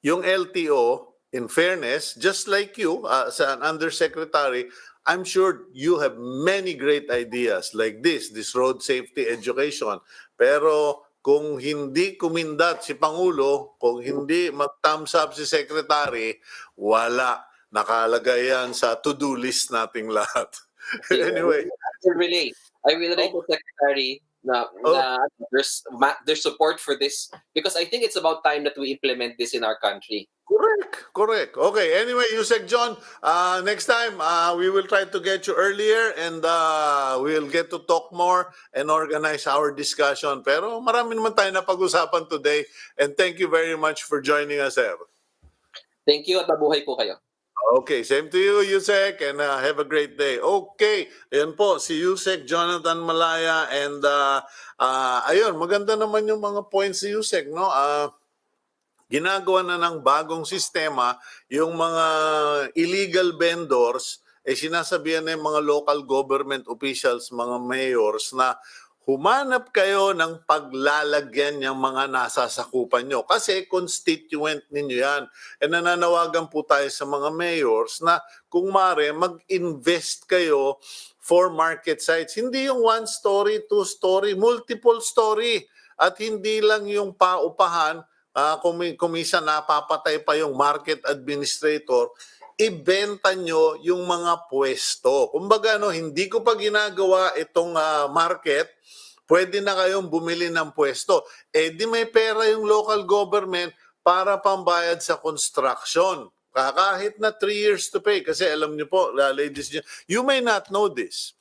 yung LTO, in fairness, just like you, as an undersecretary, I'm sure you have many great ideas like this road safety education. Pero kung hindi kumindat si Pangulo, kung hindi mag-thumbs up si Secretary, wala. Nakalagay yan sa to-do list nating lahat. Anyway. I will relate to Secretary na there's support for this because I think it's about time that we implement this in our country. Correct. Okay. Anyway, Yusek John, next time we will try to get you earlier and we'll get to talk more and organize our discussion. Pero marami naman tayo na pag-usapan today and thank you very much for joining us, sir. Thank you at mabuhay po kayo. Okay, same to you, Usec, and have a great day. Okay, ayan po, si Usec Jonathan Malaya, and ayun, maganda naman yung mga points si Usec, no? Ginagawa na ng bagong sistema, yung mga illegal vendors, sinasabihan na yung mga local government officials, mga mayors, na humanap kayo ng paglalagyan ng mga nasasakupan nyo. Kasi constituent ninyo yan. E nananawagan po tayo sa mga mayors na kung mare, mag-invest kayo for market sites. Hindi yung one story, two story, multiple story. At hindi lang yung paupahan, kumisa napapatay pa yung market administrator, ibenta nyo yung mga pwesto. Kumbaga, hindi ko pa ginagawa itong market, pwede na kayong bumili ng pwesto. Di may pera yung local government para pambayad sa construction. Kahit na 3 years to pay. Kasi alam niyo po, ladies, you may not know this,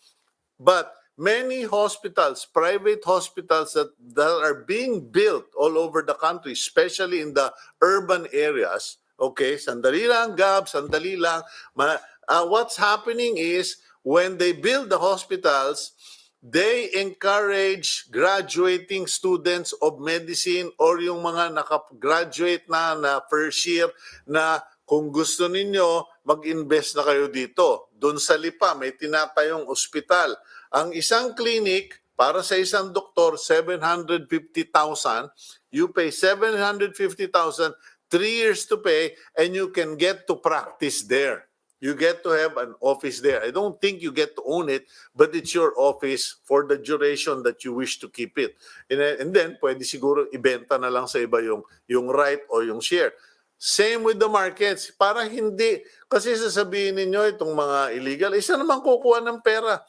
but many hospitals, private hospitals that are being built all over the country, especially in the urban areas, okay, sandali lang, Gab, sandali lang. What's happening is, when they build the hospitals, they encourage graduating students of medicine or yung mga nakagraduate na first year na kung gusto ninyo, mag-invest na kayo dito. Doon sa Lipa, may tinatayong ospital. Ang isang clinic, para sa isang doktor, 750,000. You pay 750,000, 3 years to pay, and you can get to practice there. You get to have an office there. I don't think you get to own it, but it's your office for the duration that you wish to keep it. And then, pwede siguro ibenta na lang sa iba yung right o yung share. Same with the markets. Para hindi, kasi sasabihin ninyo itong mga illegal, isa naman kukuha ng pera.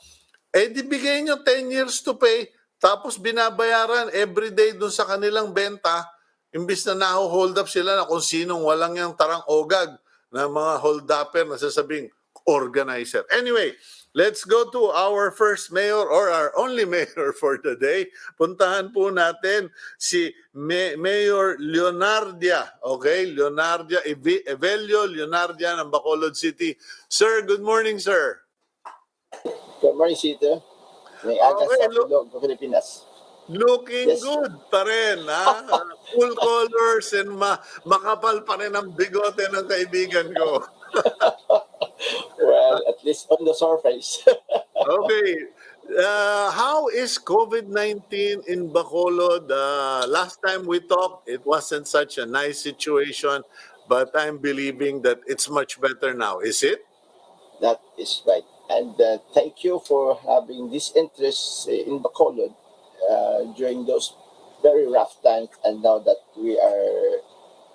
Di bigay nyo 10 years to pay, tapos binabayaran everyday dun sa kanilang benta, imbis na naho-hold up sila na kung sinong walang yung tarang ogag na mga hold-upper na sasabing organizer. Anyway, Let's go to our first mayor or our only mayor for the day. Puntahan po natin si Mayor Leonardia. Okay? Leonardia, Evelio Leonardia ng Bacolod City. Sir, good morning, sir. Good morning, Cito. May aga Okay, sa Pilog, Pilipinas. looking Yes. good pa rin, ha? Full colors and makapal pa rin ang bigote ng kaibigan ko. Well, at least on the surface. Okay. How is COVID-19 in Bacolod? Last time we talked, it wasn't such a nice situation, but I'm believing that it's much better now. Is it? That is right. And thank you for having this interest in Bacolod during those very rough times, and now that we are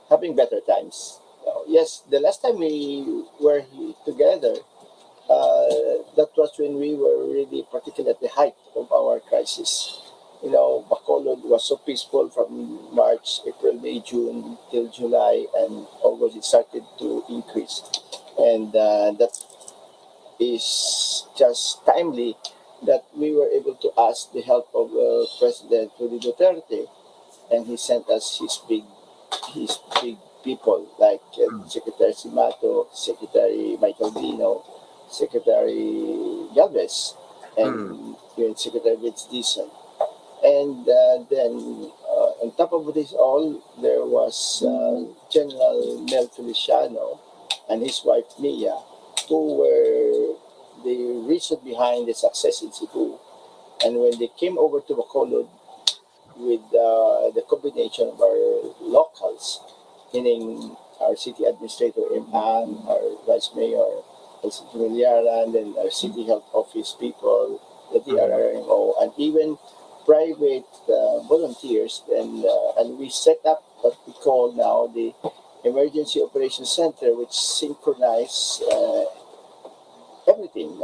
having better times. Yes, the last time we were together, that was when we were really particularly at the height of our crisis. Bacolod was so peaceful from March, April, May, June till July, and August it started to increase. And that is just timely that we were able to ask the help of President Rodrigo Duterte, and he sent us his big people like Secretary Simato, Secretary Michael Dino, Secretary Galvez, and even Secretary Vince Dizon. And then on top of this all, there was General Mel Feliciano and his wife Mia, who were the reason behind the success in Cebu. And when they came over to Bacolod with the combination of our locals, meaning our city administrator, Imam, our vice mayor, Cito Beltran, and then our city health office people, the DRRMO, and even private volunteers. And we set up what we call now the Emergency Operations Center, which synchronize everything.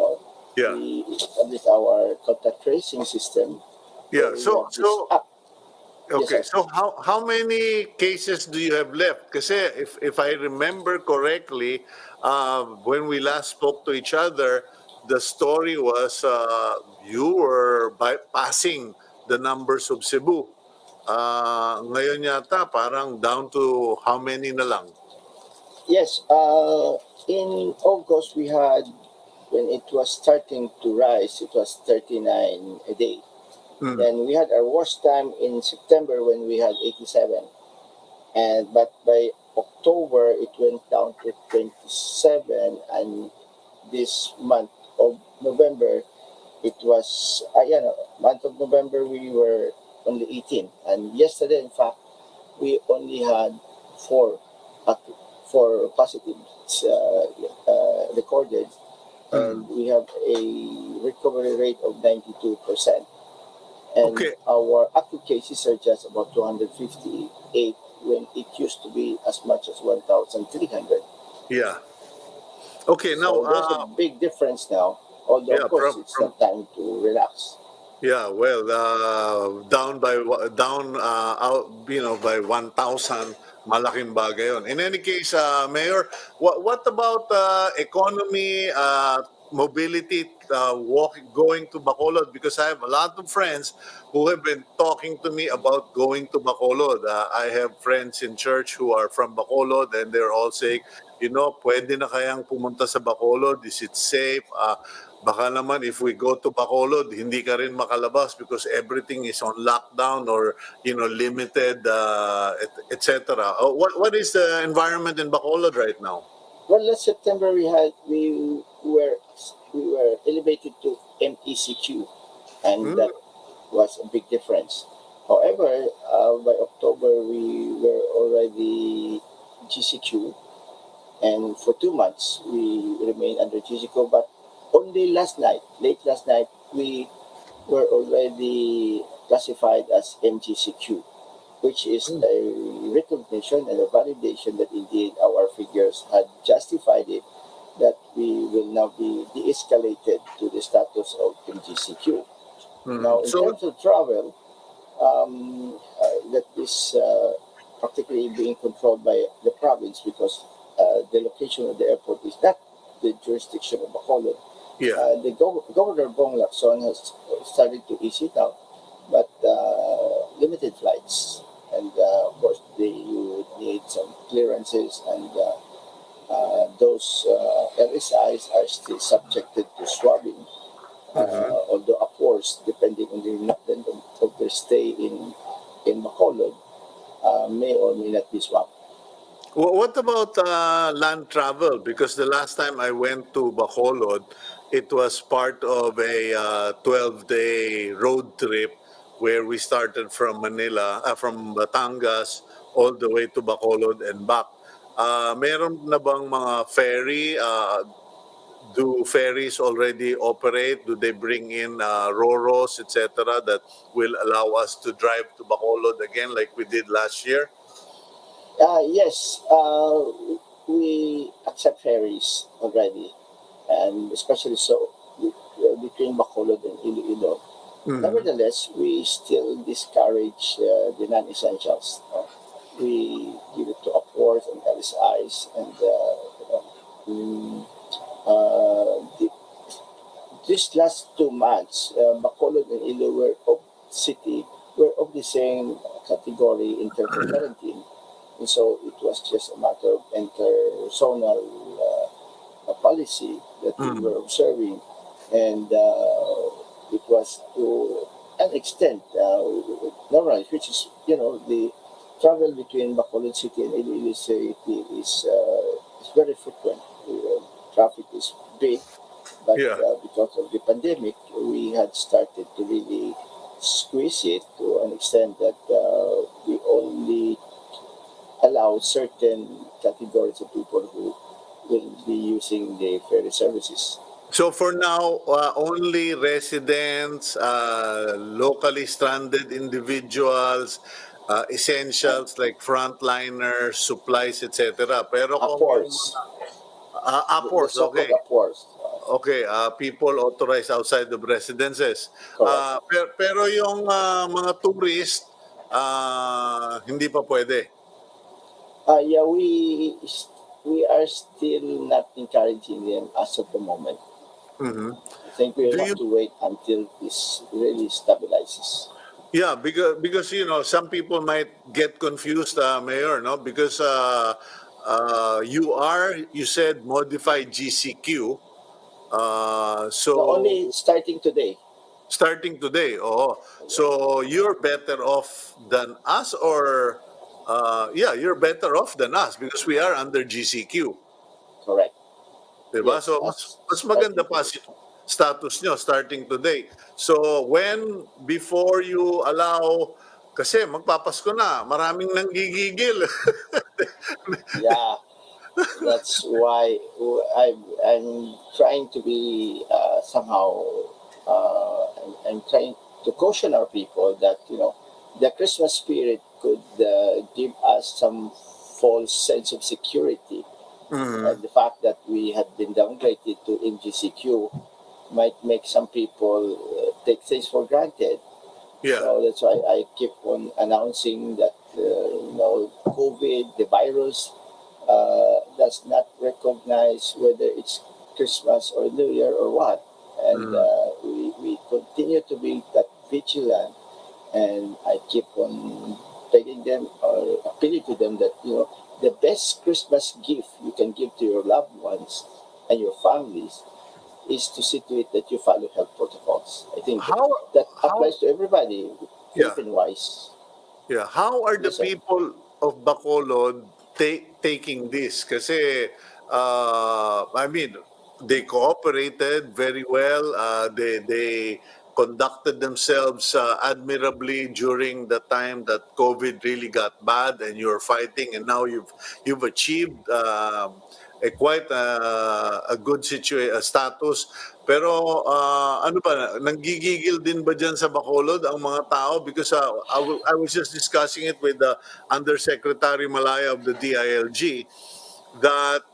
Yeah. We established our contact tracing system. Yeah. So, This up. okay. Yes, So how many cases do you have left? Kasi if I remember correctly, when we last spoke to each other, the story was you were bypassing the numbers of Cebu. Ngayon yata parang down to how many na lang? Yes, in August we had, when it was starting to rise, it was 39 a day. Then we had our worst time in September when we had 87. But by October it went down to 27, and this month of November it was month of November we were only 18, and yesterday in fact we only had four four positives recorded, and we have a recovery rate of 92%. And Okay. our active cases are just about 258 when it used to be as much as 1,300. Yeah. Okay. Now, So there's a big difference now, although yeah, of course it's not time to relax. yeah, well, down out, by 1,000, malaking bagay yun. In any case, Mayor, what about economy, mobility, going to Bacolod? Because I have a lot of friends who have been talking to me about going to Bacolod. I have friends in church who are from Bacolod, and they're all saying, pwede na kayang pumunta sa Bacolod? Is it safe? Baka naman if we go to Bacolod, hindi ka rin makalabas because everything is on lockdown or limited, etc. What is the environment in Bacolod right now? Well, last September we were elevated to MECQ, and that was a big difference. However, by October we were already GCQ, and for 2 months we remained under GCQ. But only late last night, we were already classified as MGCQ, which is a recognition and a validation that indeed our figures had justified it, that we will now be de-escalated to the status of MGCQ. Now, in So, terms of travel, that is practically being controlled by the province, because the location of the airport is not the jurisdiction of Bacolod. Yeah. Governor Bong Lacson has started to ease it out, but limited flights. And of course, you need some clearances, and those LSIs are still subjected to swabbing. Mhm. Although, of course, depending on the length of their stay in Bacolod, may or may not be swabbed. What about land travel? Because the last time I went to Bacolod, it was part of a 12-day road trip where we started from Manila, from Batangas, all the way to Bacolod and back. Meron na bang mga ferry? Do ferries already operate? Do they bring in roros, etc., that will allow us to drive to Bacolod again like we did last year? Yes, we accept ferries already, and especially so between Bacolod and Iloilo. Mhm. Nevertheless, we still discourage the non-essentials. We give it to Upworth and LSIs, and mm, these last 2 months, Bacolod and Iloilo were of the same category in terms of quarantine. And so it was just a matter of interzonal policy that we Mm. were observing, and it was to an extent normal, which is the travel between Bacolod City and Iloilo City is very frequent. Traffic is big, but Yeah. because of the pandemic, we had started to really squeeze it to an extent that we only allow certain categories of people who will be using the ferry services. So for now, only residents, locally stranded individuals, essentials like frontliners, supplies, etc. Pero kung yung Upwards, mga the appors, so-called okay. upwards, Okay, people authorized outside of residences. correct. Pero yung mga tourist, hindi pa pwede. Yeah, we are still not encouraging them as of the moment. Mhm. I think we Do have you to wait until this really stabilizes. Yeah, because some people might get confused, Mayor, no? Because you said modified GCQ. No, So only starting today. starting today, oh, so you're better off than us, or yeah, you're better off than us because we are under GCQ, Correct. 'di ba? Yes, So mas maganda starting pa today. si status nyo starting today. So when before you allow, kasi magpapasko na, maraming nanggigigil. Yeah, that's why I'm trying to be somehow I'm trying to caution our people that the Christmas spirit could give us some false sense of security. Mhm. The fact that we had been downgraded to NGCQ might make some people take things for granted. Yeah. So that's why I keep on announcing that COVID, the virus, does not recognize whether it's Christmas or New Year or what. And Mhm. we continue to be that vigilant. And I keep on begging them or appealing to them that, the best Christmas gift you can give to your loved ones and your families is to see to it that you follow health protocols. I think How that how applies to everybody, yeah. Philippine wise. Yeah, how are the Yes, sir. people of Bacolod taking this? Kasi, I mean, they cooperated very well. They conducted themselves admirably during the time that COVID really got bad, and you're fighting, and now you've achieved quite a good status. Pero ano ba, nanggigigil din ba dyan sa Bacolod ang mga tao? Because I was just discussing it with the Undersecretary Malaya of the DILG, that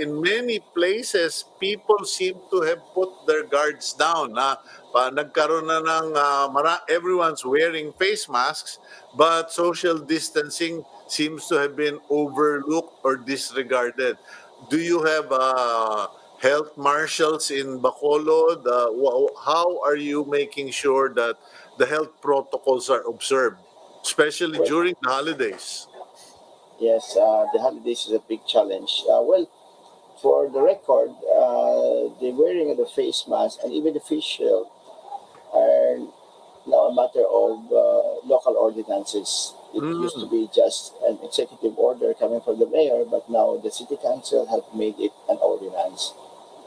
in many places, people seem to have put their guards down. Nagkaroon na ng, everyone's wearing face masks, but social distancing seems to have been overlooked or disregarded. Do you have health marshals in Bacolod? How are you making sure that the health protocols are observed, especially Well, during the holidays? yes, the holidays is a big challenge. Well, for the record, the wearing of the face mask and even the face shield are now a matter of local ordinances. It used to Mm, be just an executive order coming from the mayor, but now the city council have made it an ordinance,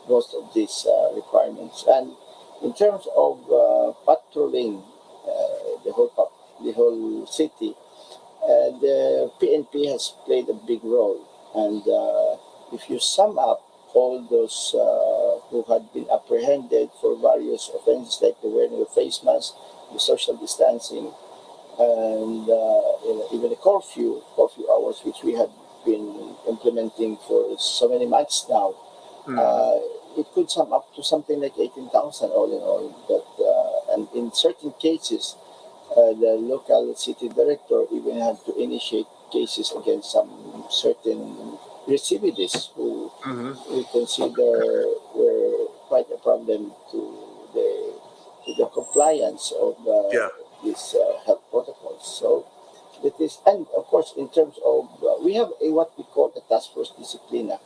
most of these requirements. And in terms of patrolling the whole city, the PNP has played a big role. And if you sum up all those who had been apprehended for various offenses like the wearing of face masks, the social distancing, and even the curfew hours, which we have been implementing for so many months now, mm. uh, it could sum up to something like 18,000 all in all. But and in certain cases, the local city director even had to initiate cases against some certain recidivists who Mhm. we consider were quite a problem to the compliance of Yeah. these health protocols. So it is, and of course, in terms of we have a what we call a task force disciplina.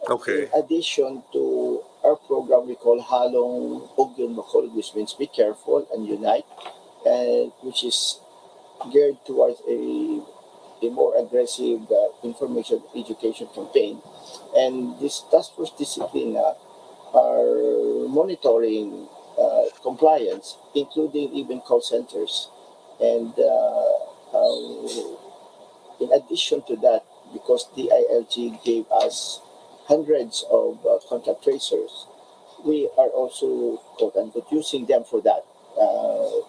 In Okay. addition to our program we call Halong Ugyon Bacolod, which means be careful and unite, and which is geared towards a more aggressive information education campaign. And this task force discipline are monitoring compliance, including even call centers. And in addition to that, because DILG gave us hundreds of contact tracers, we are also quote unquote using them for that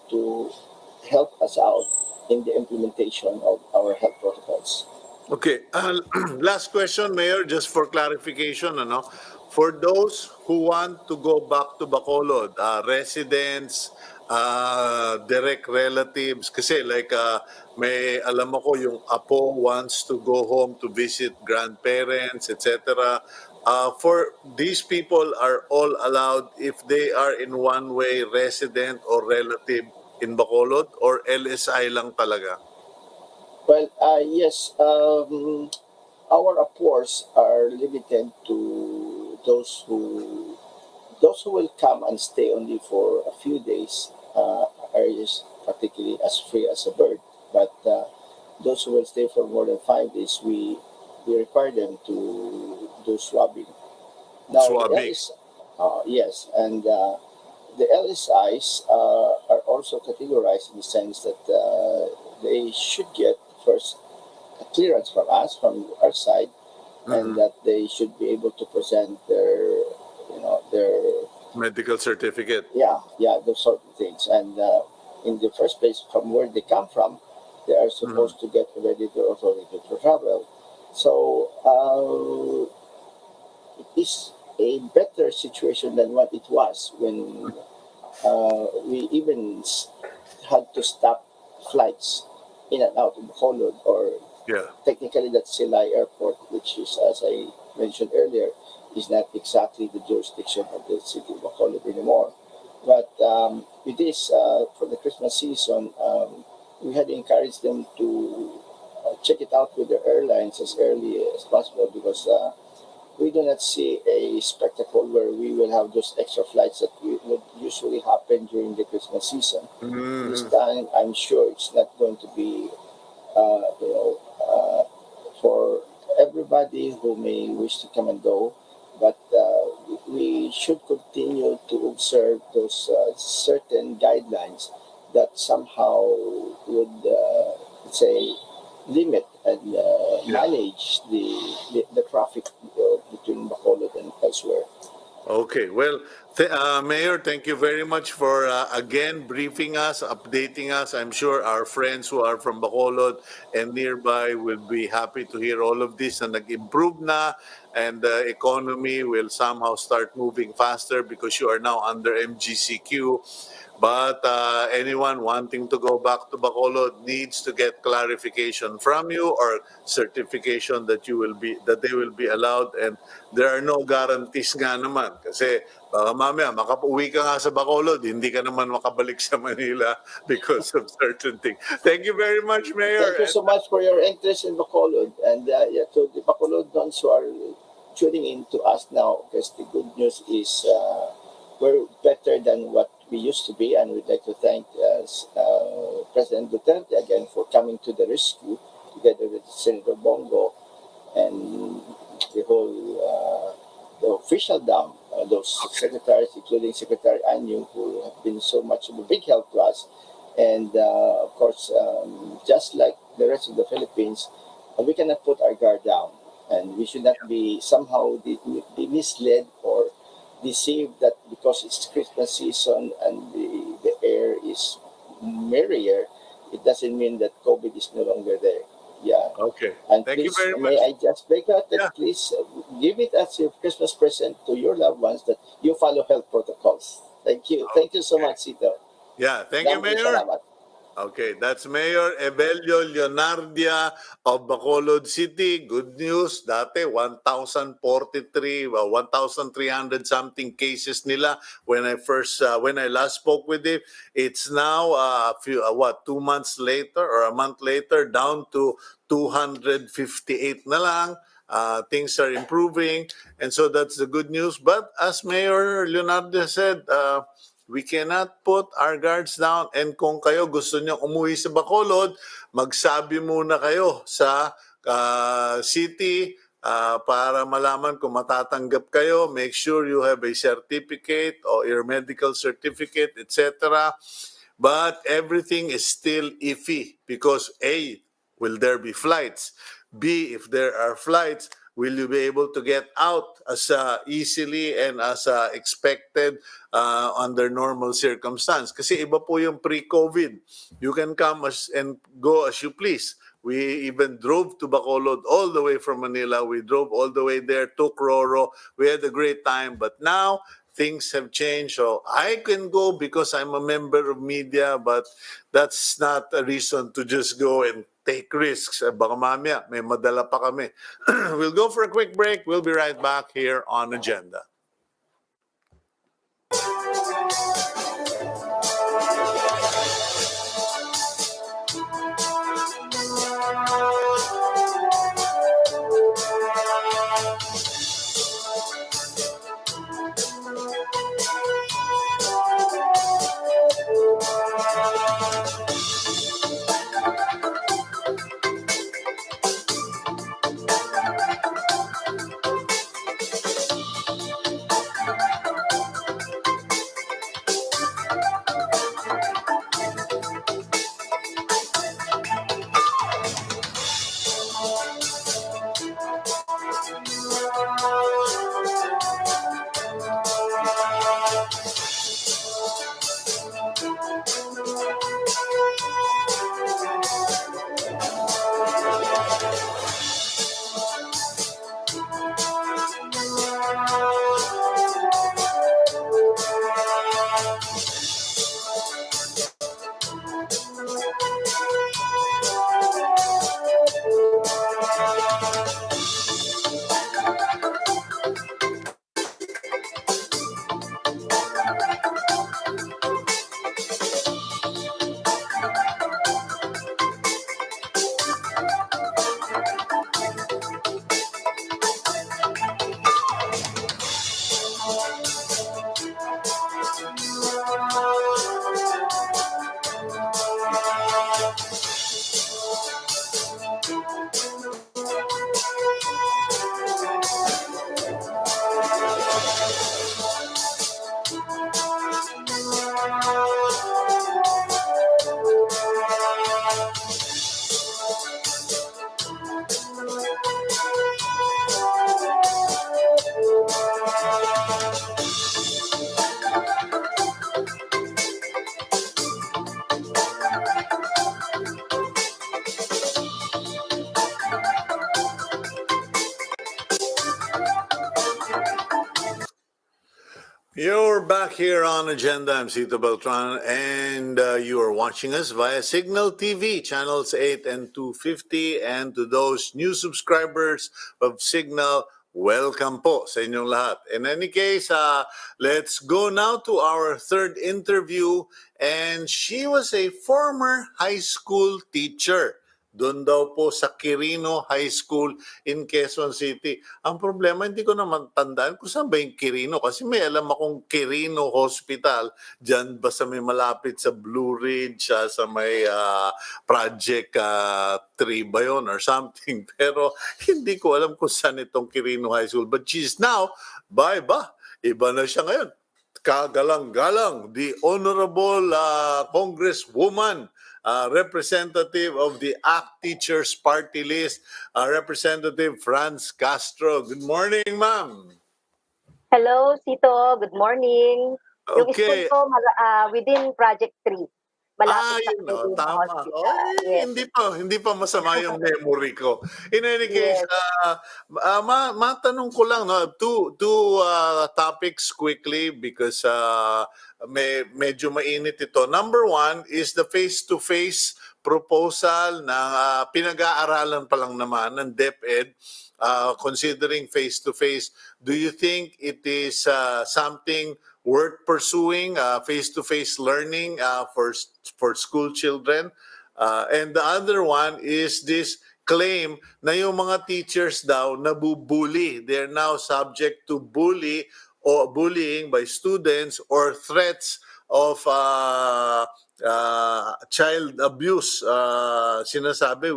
to help us out in the implementation of our health protocols. Okay. Last question, Mayor, just for clarification, for those who want to go back to Bacolod, residents, direct relatives, kasi like may alam ako yung apo wants to go home to visit grandparents, etc. For these people are all allowed if they are in one way resident or relative in Bacolod or LSI lang talaga? Well, yes, our apports are limited to those who will come and stay only for a few days are just practically as free as a bird. But those who will stay for more than 5 days, we require them to do swabbing. Now the Swabbing. LS, yes, and the LSIs are also categorized in the sense that they should get first a clearance from us, from our side, and Mhm. that they should be able to present their Medical certificate. yeah, those sort of things. And in the first place, from where they come from, they are Mhm. supposed to get already their authority to travel. So it is a better situation than what it was when we even had to stop flights in and out of Bacolod, or Yeah. technically that's Silay Airport, which is, as I mentioned earlier, is not exactly the jurisdiction of the city of Bacolod anymore. But with this, for the Christmas season, we had encouraged them to check it out with the airlines as early as possible, because we do not see a spectacle where we will have those extra flights that would usually happen during the Christmas season. This Mhm. time, I'm sure it's not going to be, uh, you know, for everybody who may wish to come and go, but we should continue to observe those certain guidelines that somehow would, say, limit and Yeah. manage the traffic between Bacolod and elsewhere. Okay. Well, Mayor, thank you very much for again briefing us, updating us. I'm sure our friends who are from Bacolod and nearby will be happy to hear all of this and nag-improve na and the economy will somehow start moving faster because you are now under MGCQ. But anyone wanting to go back to Bacolod needs to get clarification from you or certification that they will be allowed, and there are no guarantees nga naman kasi baka mamaya makauwi ka nga sa Bacolod, hindi ka naman makabalik sa Manila because of certain things. Thank you very much, Mayor. Thank you so much for your interest in Bacolod. And yeah, to the Bacolodans who are tuning in to us now, because the good news is we're better than what we used to be. And we'd like to thank President Duterte again for coming to the rescue together with Senator Bongo and the whole the official dam, those secretaries, including Secretary Anyu, who have been so much of a big help to us. And of course, just like the rest of the Philippines, we cannot put our guard down, and we should not be somehow be misled or deceived that because it's Christmas season and the air is merrier, it doesn't mean that COVID is no longer there. Yeah. Okay. And Thank you please, very may much. I just break out that Yeah. please give it as your Christmas present to your loved ones that you follow health protocols. Thank you. Thank you so Okay. much, Cito. Yeah, thank you, Maraming Mayor. salamat. Okay, that's Mayor Evelio Leonardia of Bacolod City. Good news, dati 1,043, 1,300 something cases nila when I last spoke with him. It's now a few 2 months later or a month later down to 258 na lang. Things are improving, and so that's the good news. But as Mayor Leonardia said, we cannot put our guards down, and kung kayo gusto nyo umuwi sa Bacolod, magsabi muna kayo sa city para malaman kung matatanggap kayo. Make sure you have a certificate or your medical certificate, etc. But everything is still iffy because A, will there be flights? B, if there are flights, will you be able to get out as easily and as expected under normal circumstance? Kasi iba po yung pre-COVID. You can come and go as you please. We even drove to Bacolod all the way from Manila. We drove all the way there, took Roro. We had a great time. But now, things have changed. So I can go because I'm a member of media, but that's not a reason to just go and take risks. Baka mamaya, may madala pa kami. We'll go for a quick break. We'll be right back here on Agenda. You're back here on Agenda. I'm Cito Beltran, and you are watching us via Signal TV, channels 8 and 250. And to those new subscribers of Signal, welcome po sa inyong lahat. In any case, let's go now to our third interview. And she was a former high school teacher. Doon daw po sa Quirino High School in Quezon City. Ang problema, hindi ko naman tandaan kung saan ba yung Quirino. Kasi may alam akong Quirino Hospital. Diyan ba sa may malapit sa Blue Ridge, sa may Project 3 ba yun or something. Pero hindi ko alam kung saan itong Quirino High School. But she's now, iba na siya ngayon. Kagalang-galang, the Honorable Congresswoman, representative of the ACT Teachers Party List, Representative Franz Castro. Good morning, ma'am. Hello, Cito. Good morning. Yung Okay. school ko within Project 3. Malapit sa Yun, Quezon tama. Hospital. Oy, Yes. hindi pa masama yung memory ko. In any case, Yes. matanong ko lang, no, two topics quickly because medyo mainit ito. Number one is the face-to-face proposal na pinag-aaralan pa lang naman ng DepEd. Considering face-to-face, do you think it is something worth pursuing, face-to-face learning for school children? And the other one is this claim na yung mga teachers daw nabubully. They're now subject to bullying by students or threats of child abuse. Sinasabi,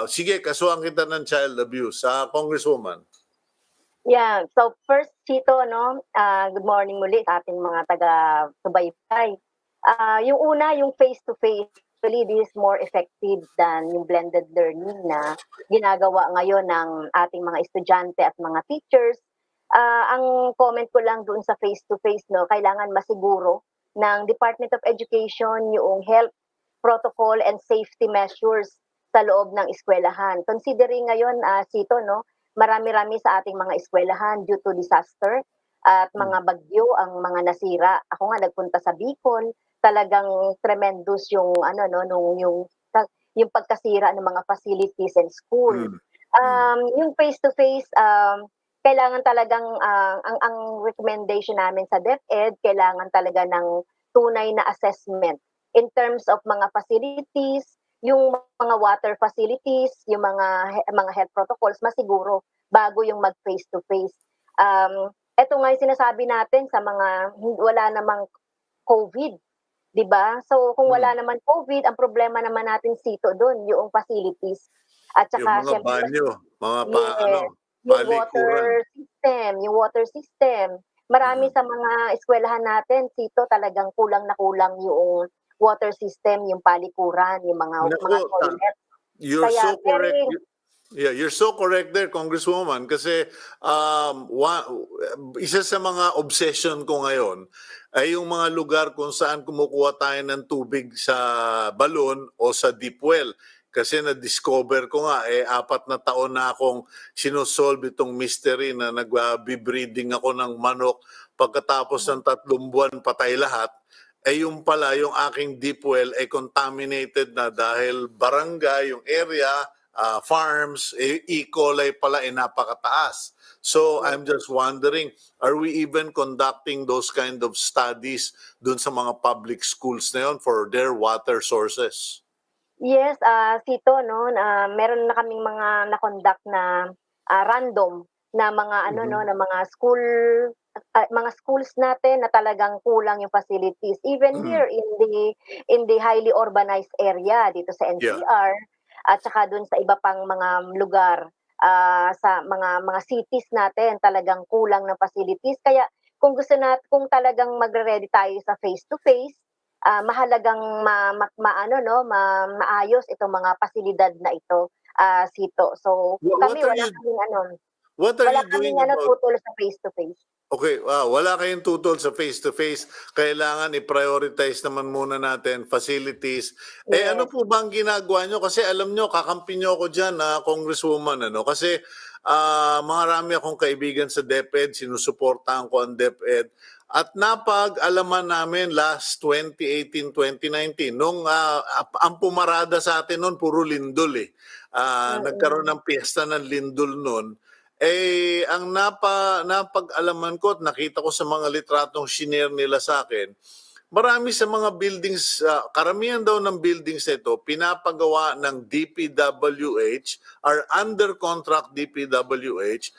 sige, kasuhan kita ng child abuse. Congresswoman. Yeah. So first, Cito, good morning muli sa ating mga taga-subaybay. Yung una, yung face-to-face, actually, this is more effective than yung blended learning na ginagawa ngayon ng ating mga estudyante at mga teachers. Ang comment ko lang doon sa face-to-face, kailangan masiguro ng Department of Education yung health protocol and safety measures sa loob ng eskwelahan. Considering ngayon, Cito, marami-rami sa ating mga eskwelahan due to disaster at mga bagyo ang mga nasira. Ako nga nagpunta sa Bicol, talagang tremendous yung yung pagkasira ng mga facilities and school. Yung face to face kailangan talagang ang recommendation namin sa DepEd, kailangan talaga ng tunay na assessment in terms of mga facilities, yung mga water facilities, yung mga health protocols masiguro bago yung mag face to face. Ito nga yung sinasabi natin sa mga wala namang COVID, 'di ba? So kung wala naman COVID, ang problema naman natin Cito doon yung facilities. At saka Yung mga banyo, mga yung water system. Marami sa mga eskwelahan natin, Cito, talagang kulang na kulang yung water system, yung palikuran, yung mga toilet. You're so correct. Yeah, you're so correct there, Congresswoman, kasi isa sa mga obsession ko ngayon ay yung mga lugar kung saan kumukuha tayo ng tubig sa balon o sa deep well. Kasi na-discover ko nga, 4 na taon na akong sinosolve itong mystery na nag-breeding ako ng manok. Pagkatapos ng 3 buwan, patay lahat. Yung pala, yung aking deep well ay contaminated na dahil barangay, yung area, farms, E. coli pala ay napakataas. So I'm just wondering, are we even conducting those kind of studies dun sa mga public schools na yun for their water sources? Yes, Cito, meron na kaming mga na-conduct na random na mga na mga mga schools natin na talagang kulang yung facilities. Even here in the highly urbanized area dito sa NCR at saka dun sa iba pang mga lugar sa mga cities natin talagang kulang ng facilities. Kaya kung kung talagang magre-ready tayo sa face to face, mahalagang maayos itong mga pasilidad na ito, Cito. So kami wala kaming tutol sa face to face. Okay, wala kayong tutol sa face-to-face. Kailangan i-prioritize naman muna natin facilities. Yes. Ano po ba ang ginagawa nyo? Kasi alam nyo, kakampi nyo ako dyan, Congresswoman. Kasi marami akong kaibigan sa DepEd, sinusuportahan ko ang DepEd. At napag-alaman namin last 2018-2019, nung ang pumarada sa atin noon, puro lindol eh. Nagkaroon ng piyesta ng lindol noon. Eh, ang napag-alaman ko at nakita ko sa mga litratong shinare nila sa akin, marami sa mga buildings, karamihan daw ng buildings nito, pinapagawa ng DPWH or under contract DPWH,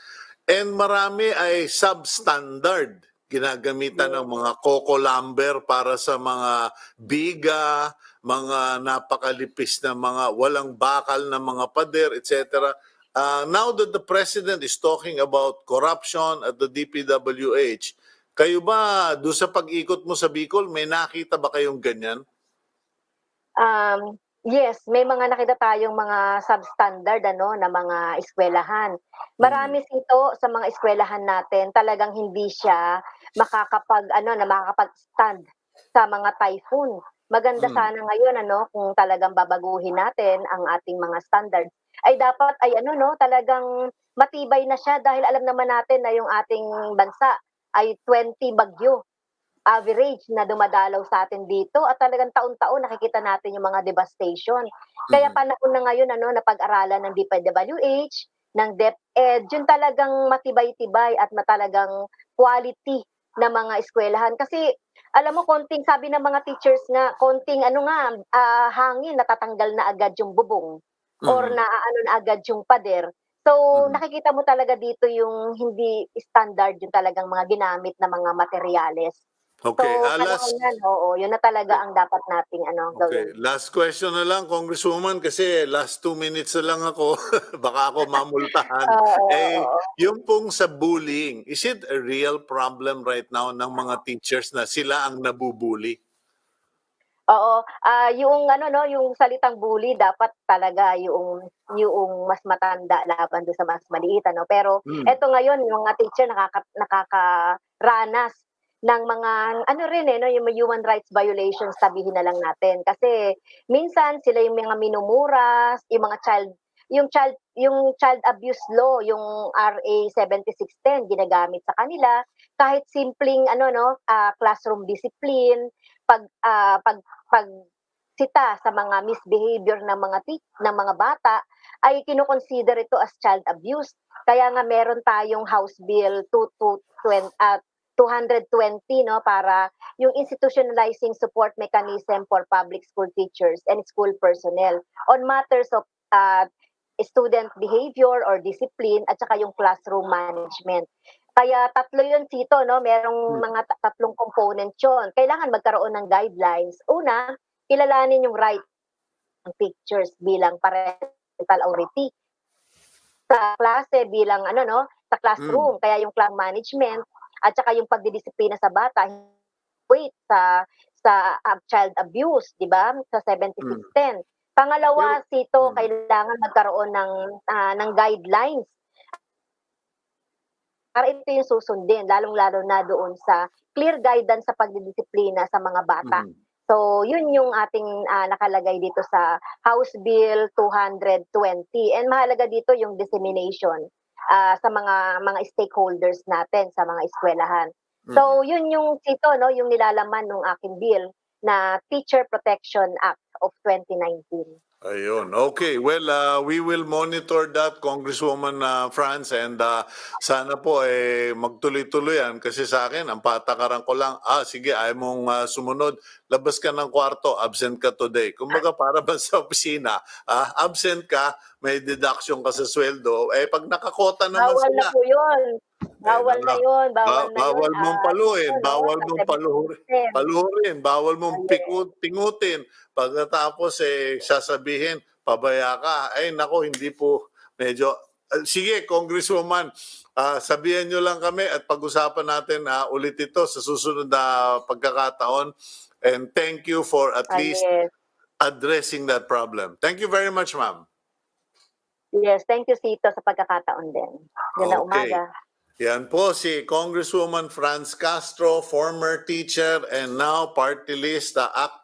and marami ay substandard. Ginagamitan ng mga coco lumber para sa mga biga, mga napakalipis na mga walang bakal na mga pader, etc. Now that the President is talking about corruption at the DPWH, kayo ba, doon sa pag-ikot mo sa Bicol, may nakita ba kayong ganyan? Yes, may mga nakita tayong mga substandard na mga eskwelahan. Marami sito sa mga eskwelahan natin talagang hindi siya makakapag-stand sa mga typhoon. Maganda sana ngayon kung talagang babaguhin natin ang ating mga standards. Ay dapat ay talagang matibay na siya dahil alam naman natin na yung ating bansa ay 20 bagyo average na dumadalaw sa atin dito at talagang taon-taon nakikita natin yung mga devastation. Kaya panahon na ngayon na pag-aralan ng DPWH, ng DepEd, yung talagang matibay-tibay at matalagang quality na mga eskwelahan. Kasi alam mo, konting sabi ng mga teachers nga, konting hangin, natatanggal na agad yung bubong or naaano na agad yung pader. So, nakikita mo talaga dito yung hindi standard yung talagang mga ginamit na mga materyales. Okay, So, panahon yan, oo, yun na talaga ang dapat nating okay, gawin. last question na lang, Congresswoman, kasi last 2 minutes na lang ako. Baka ako mamultahan. Eh, Oo. yung pong sa bullying, is it a real problem right now ng mga teachers na sila ang nabubully? Oo, yung yung salitang bully dapat talaga yung mas matanda laban dun sa mas maliit pero eto ngayon yung mga teacher nakakaranas ng mga rin yung human rights violations sabihin na lang natin. Kasi minsan sila yung mga minumura, yung child abuse law, yung RA 7610 ginagamit sa kanila kahit simpleng classroom discipline, pagsita sa mga misbehavior ng mga bata ay kino-consider ito as child abuse. Kaya nga meron tayong House Bill 220 para yung institutionalizing support mechanism for public school teachers and school personnel on matters of student behavior or discipline at saka yung classroom management. Kaya tatlo yun dito, merong mga tatlong component yun. Kailangan magkaroon ng guidelines. Una, kilalanin yung right ng teachers bilang parental authority. Sa klase bilang sa classroom. Kaya yung class management at saka yung pagdidisiplina sa bata, wait sa child abuse, di ba? Sa 7610. Pangalawa, sito kailangan magkaroon ng guidelines para ito yung susundin, lalong-lalo na doon sa clear guidance sa pagdidisiplina sa mga bata. So, yun yung ating nakalagay dito sa House Bill 220. And mahalaga dito yung dissemination sa mga stakeholders natin, sa mga eskwelahan. So, yun yung yung nilalaman ng aking bill na Teacher Protection Act of 2019. Ayun. Okay. Well, we will monitor that, Congresswoman Franz, and sana po magtuloy-tuloy yan kasi sa akin, ang patakaran ko lang, sige, ayaw mong sumunod, labas ka ng kwarto, absent ka today. Kumbaga para ba sa opisina, absent ka, may deduction ka sa sweldo, pag nakakota naman Bawal sila. na po yun. Bawal na yun. Bawal mong paluin, bawal mong paluhurin, bawal mong pingutin. Pagkatapos sasabihin, pabaya ka. Ay nako, hindi po medyo... sige, Congresswoman, sabihan nyo lang kami at pag-usapan natin ulit ito sa susunod na pagkakataon. And thank you for at least addressing that problem. Thank you very much, ma'am. Yes, thank you, Cito, sa pagkakataon din. Ganda umaga. Yan po si Congresswoman Franz Castro, former teacher and now party list, ACT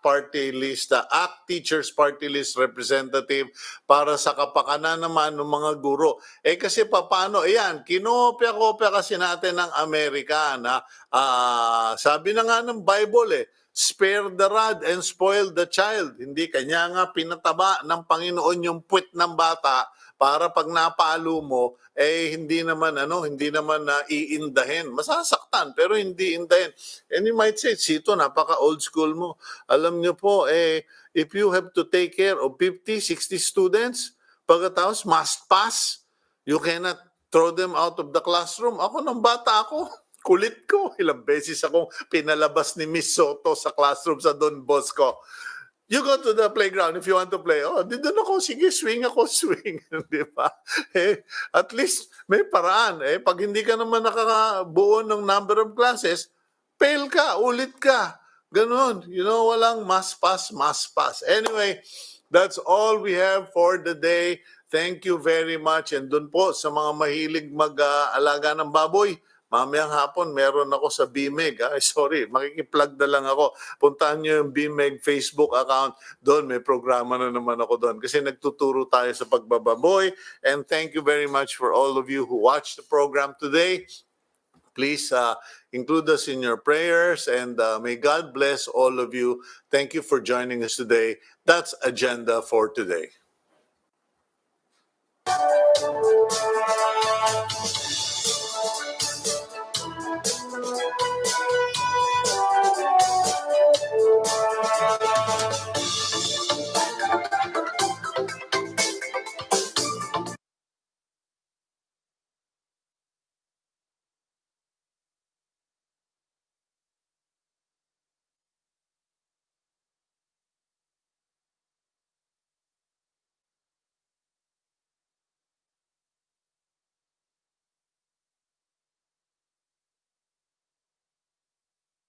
Teachers Party List representative para sa kapakanan naman ng mga guro. Kasi paano, ayan, kinopya-kopya kasi natin ng Amerika na sabi na nga ng Bible spare the rod and spoil the child. Hindi kanya nga pinataba ng Panginoon yung puwet ng bata para pag napalo mo, hindi naman na iindahin. Masasaktan, pero hindi indahin. And you might say, Sito, napaka old school mo. Alam niyo po, if you have to take care of 50, 60 students, pagkatapos must pass, you cannot throw them out of the classroom. Ako, nung bata ako, kulit ko. Ilang beses akong pinalabas ni Miss Soto sa classroom sa Don Bosco. You go to the playground if you want to play. Oh, dito ako, sige, swing ako, swing. Di ba? At least may paraan. Pag hindi ka naman nakakabuo ng number of classes, fail ka, ulit ka. Ganon. Walang must pass. Anyway, that's all we have for the day. Thank you very much. And dun po sa mga mahilig mag-alaga ng baboy, mamayang hapon, meron ako sa BMEG. Sorry, makikiplug na lang ako. Puntahan nyo yung BMEG Facebook account. Doon, may programa na naman ako doon. Kasi nagtuturo tayo sa pagbababoy. And thank you very much for all of you who watched the program today. Please include us in your prayers. And may God bless all of you. Thank you for joining us today. That's Agenda for Today.